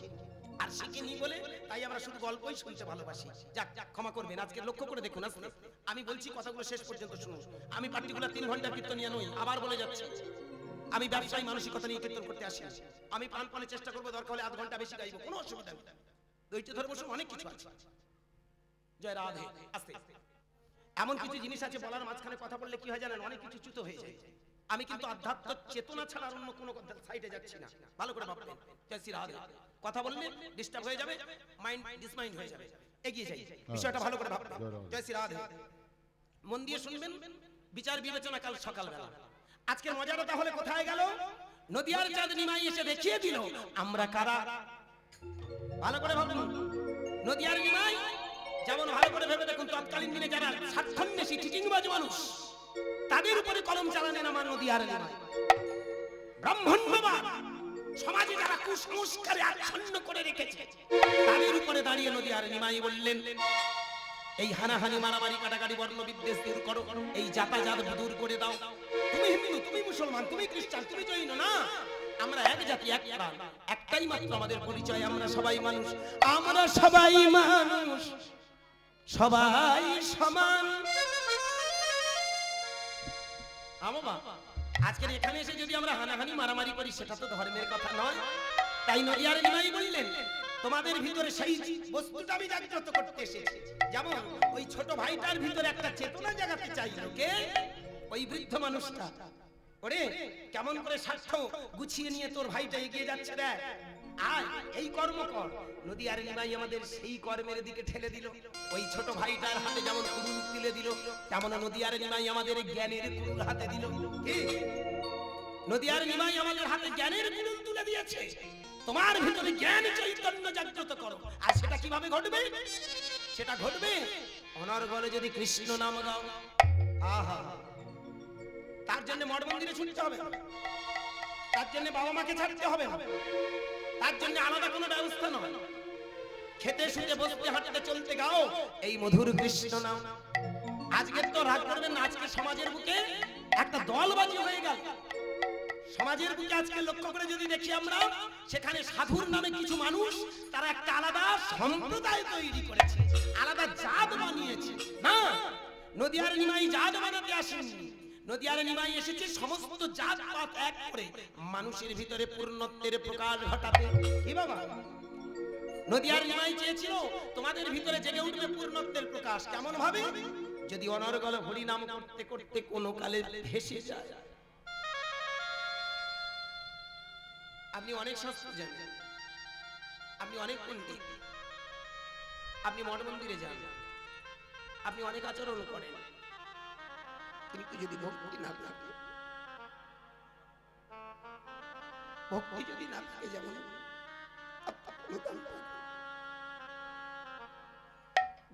আর শিখিনি বলে তাই আমরা শুধু গল্পই শুনতে ভালোবাসি। যাক যাক, ক্ষমা করবেন, আজকে লক্ষ্য করে দেখুন, আস্তে আমি বলছি কথাগুলো শেষ পর্যন্ত শুনুন। আমি পার্টিকুলার 3 ঘন্টা কীর্তনিয়া নই, আবার বলে যাচ্ছি, আমি ব্যবসায়ী মানসিকতা নিয়ে কীর্তন করতে আসি। আমি প্রাণপণে চেষ্টা করবো, দরকার হলে আধ ঘন্টা বেশি গাইবো, কোনো অসুবিধা নেই। ধৈর্য ধরে বসুন, অনেক কিছু আছে। জয় রাধে। আস্তে এমন কিছু জিনিস আছে বলার মাঝখানে কথা বললে কি হয় জানেন, অনেক কিছু চ্যুত হয়ে যায়। আমি কিন্তু আধ্যাত্ম চেতনা ছাড়া আর অন্য কোনো সাইডে যাচ্ছি না, ভালো করে ভাববেন। জয় শ্রী রাধে। কথা বললে ডিস্টার্ব হয়ে যাবে, মাইন্ড ডিসমাইন্ড হয়ে যাবে। এগিয়ে যাই, বিষয়টা ভালো করে ভাববেন। জয় শ্রী রাধে। মন দিয়ে শুনবেন, বিচার বিবেচনা কাল সকালবেলা। আজকের মজাটা তাহলে কোথায় গেল? নদিয়ার চাঁদ নিমাই এসে দেখিয়ে দিল আমরা কারা। ভালো করে ভাবুন, নদিয়ার নিমাই যেমন, ভালো করে ভেবে দেখুন, তৎকালীন দিনে যারা স্বার্থান্বেষী চিটিংবাজ মানুষ, তাদের উপরে কলম চালানেন আমার নদিয়ার নিমাই। ব্রাহ্মণ্যবাদ সমাজে যারা কুসংস্কারে আচ্ছন্ন করে রেখেছে, তাদের উপরে দাঁড়িয়ে নদিয়ার নিমাই বললেন, এই হানাহানি মারামারি কাটাকাটি বর্ণ বিদ্বেষ দূর করো, এই জাতাজাত দূর করে দাও। তুমি হিন্দু, তুমি মুসলমান, তুমি খ্রিস্টান, তুমি জৈন না, আমরা এক জাতি, এক প্রাণ, একটাই মাত্র আমাদের পরিচয়, আমরা সবাই মানুষ, আমরা সবাই মানুষ, সবাই সমান। আমা আজকের এখানে এসে যদি আমরা হানাহানি মারামারি করি, সেটা তো ধর্মের কথা নয়। তাই নদিয়ার নিমাই বললেন, তোমাদের ভিতরে সেই বস্তুটা আমি জাগ্রত করতে এসেছি। যেমন ওই ছোট ভাইটার ভিতরে একটা চেতনা জাগাতে চাইল কে? ওই বৃদ্ধ মানুষটা। ওরে কেমন করে স্বার্থ গুছিয়ে নিয়ে তোর ভাইটা এগিয়ে যাচ্ছে রে, আয় এই কর্ম কর। নদিয়ার নিমাই আমাদের সেই কর্মের দিকে ঠেলে দিল। ওই ছোট ভাইটার হাতে যেমন কুড়ুল তুলে দিল, তেমন নদিয়ার নিমাই আমাদের জ্ঞানের কুড়ুল হাতে দিল। কি নদিয়ার নিমাই আমাদের হাতে জ্ঞানের কুড়ুল তুলে দিয়েছে। তোমার ভিতরে জ্ঞান চৈতন্য জাগ্রত করো। আর সেটা কিভাবে ঘটবে? সেটা ঘটবে অনর্গলে যদি কৃষ্ণ নাম গাও। আহা, তার জন্য মঠ মন্দিরে ছুটতে হবে, তার জন্য বাবা মাকে ছাড়তে হবে, তার জন্য আলাদা কোনো ব্যবস্থা নয়। খেতে শুতে বসতে হাঁটতে চলতে গাও এই মধুর কৃষ্ণ নাম। আজকের তো রাগ করবেন না, আজকে সমাজের বুকে একটা দলবাজি হয়ে গেল। সমাজের বুকে আজকে লক্ষ্য করে যদি দেখি আমরা, সেখানে সাধুর নামে কিছু মানুষ তারা একটা আলাদা সম্প্রদায় তৈরি করেছে, আলাদা জাত বানিয়েছে। না, নদিয়ার নিমাই জাত বানাতে আসেননি। নদিয়ার নিমাই এসেছে সমস্ত জাত পাত এক করে মানুষের ভিতরে পূর্ণত্বের প্রকাশ ঘটাতে। কি বাবা, নদিয়ার নিমাই চেয়েছিল তোমাদের ভিতরে জেগে উঠবে পূর্ণত্বের প্রকাশ। কেমন ভাবে? যদি অনর্গল হরি নাম করতে করতে কোনো কালে ভেসে যায়। আপনি অনেক শাস্ত্র জানেন, আপনি অনেক পণ্ডিত, আপনি মঠ মন্দিরে যান, আপনি অনেক আচরণ করেন, কিন্তু যদি ভক্তি না থাকে, ভক্তি যদি না থাকে, যেমন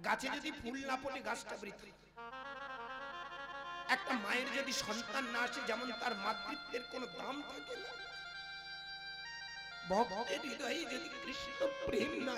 গাছে যদি ফুল না ফোটে গাছটা বৃথা। একটা মায়ের যদি সন্তান না আসে, যেমন তার মাতৃত্বের কোনো দাম থাকে না। ভক্তের হৃদয়ে যদি কৃষ্ণ প্রেম না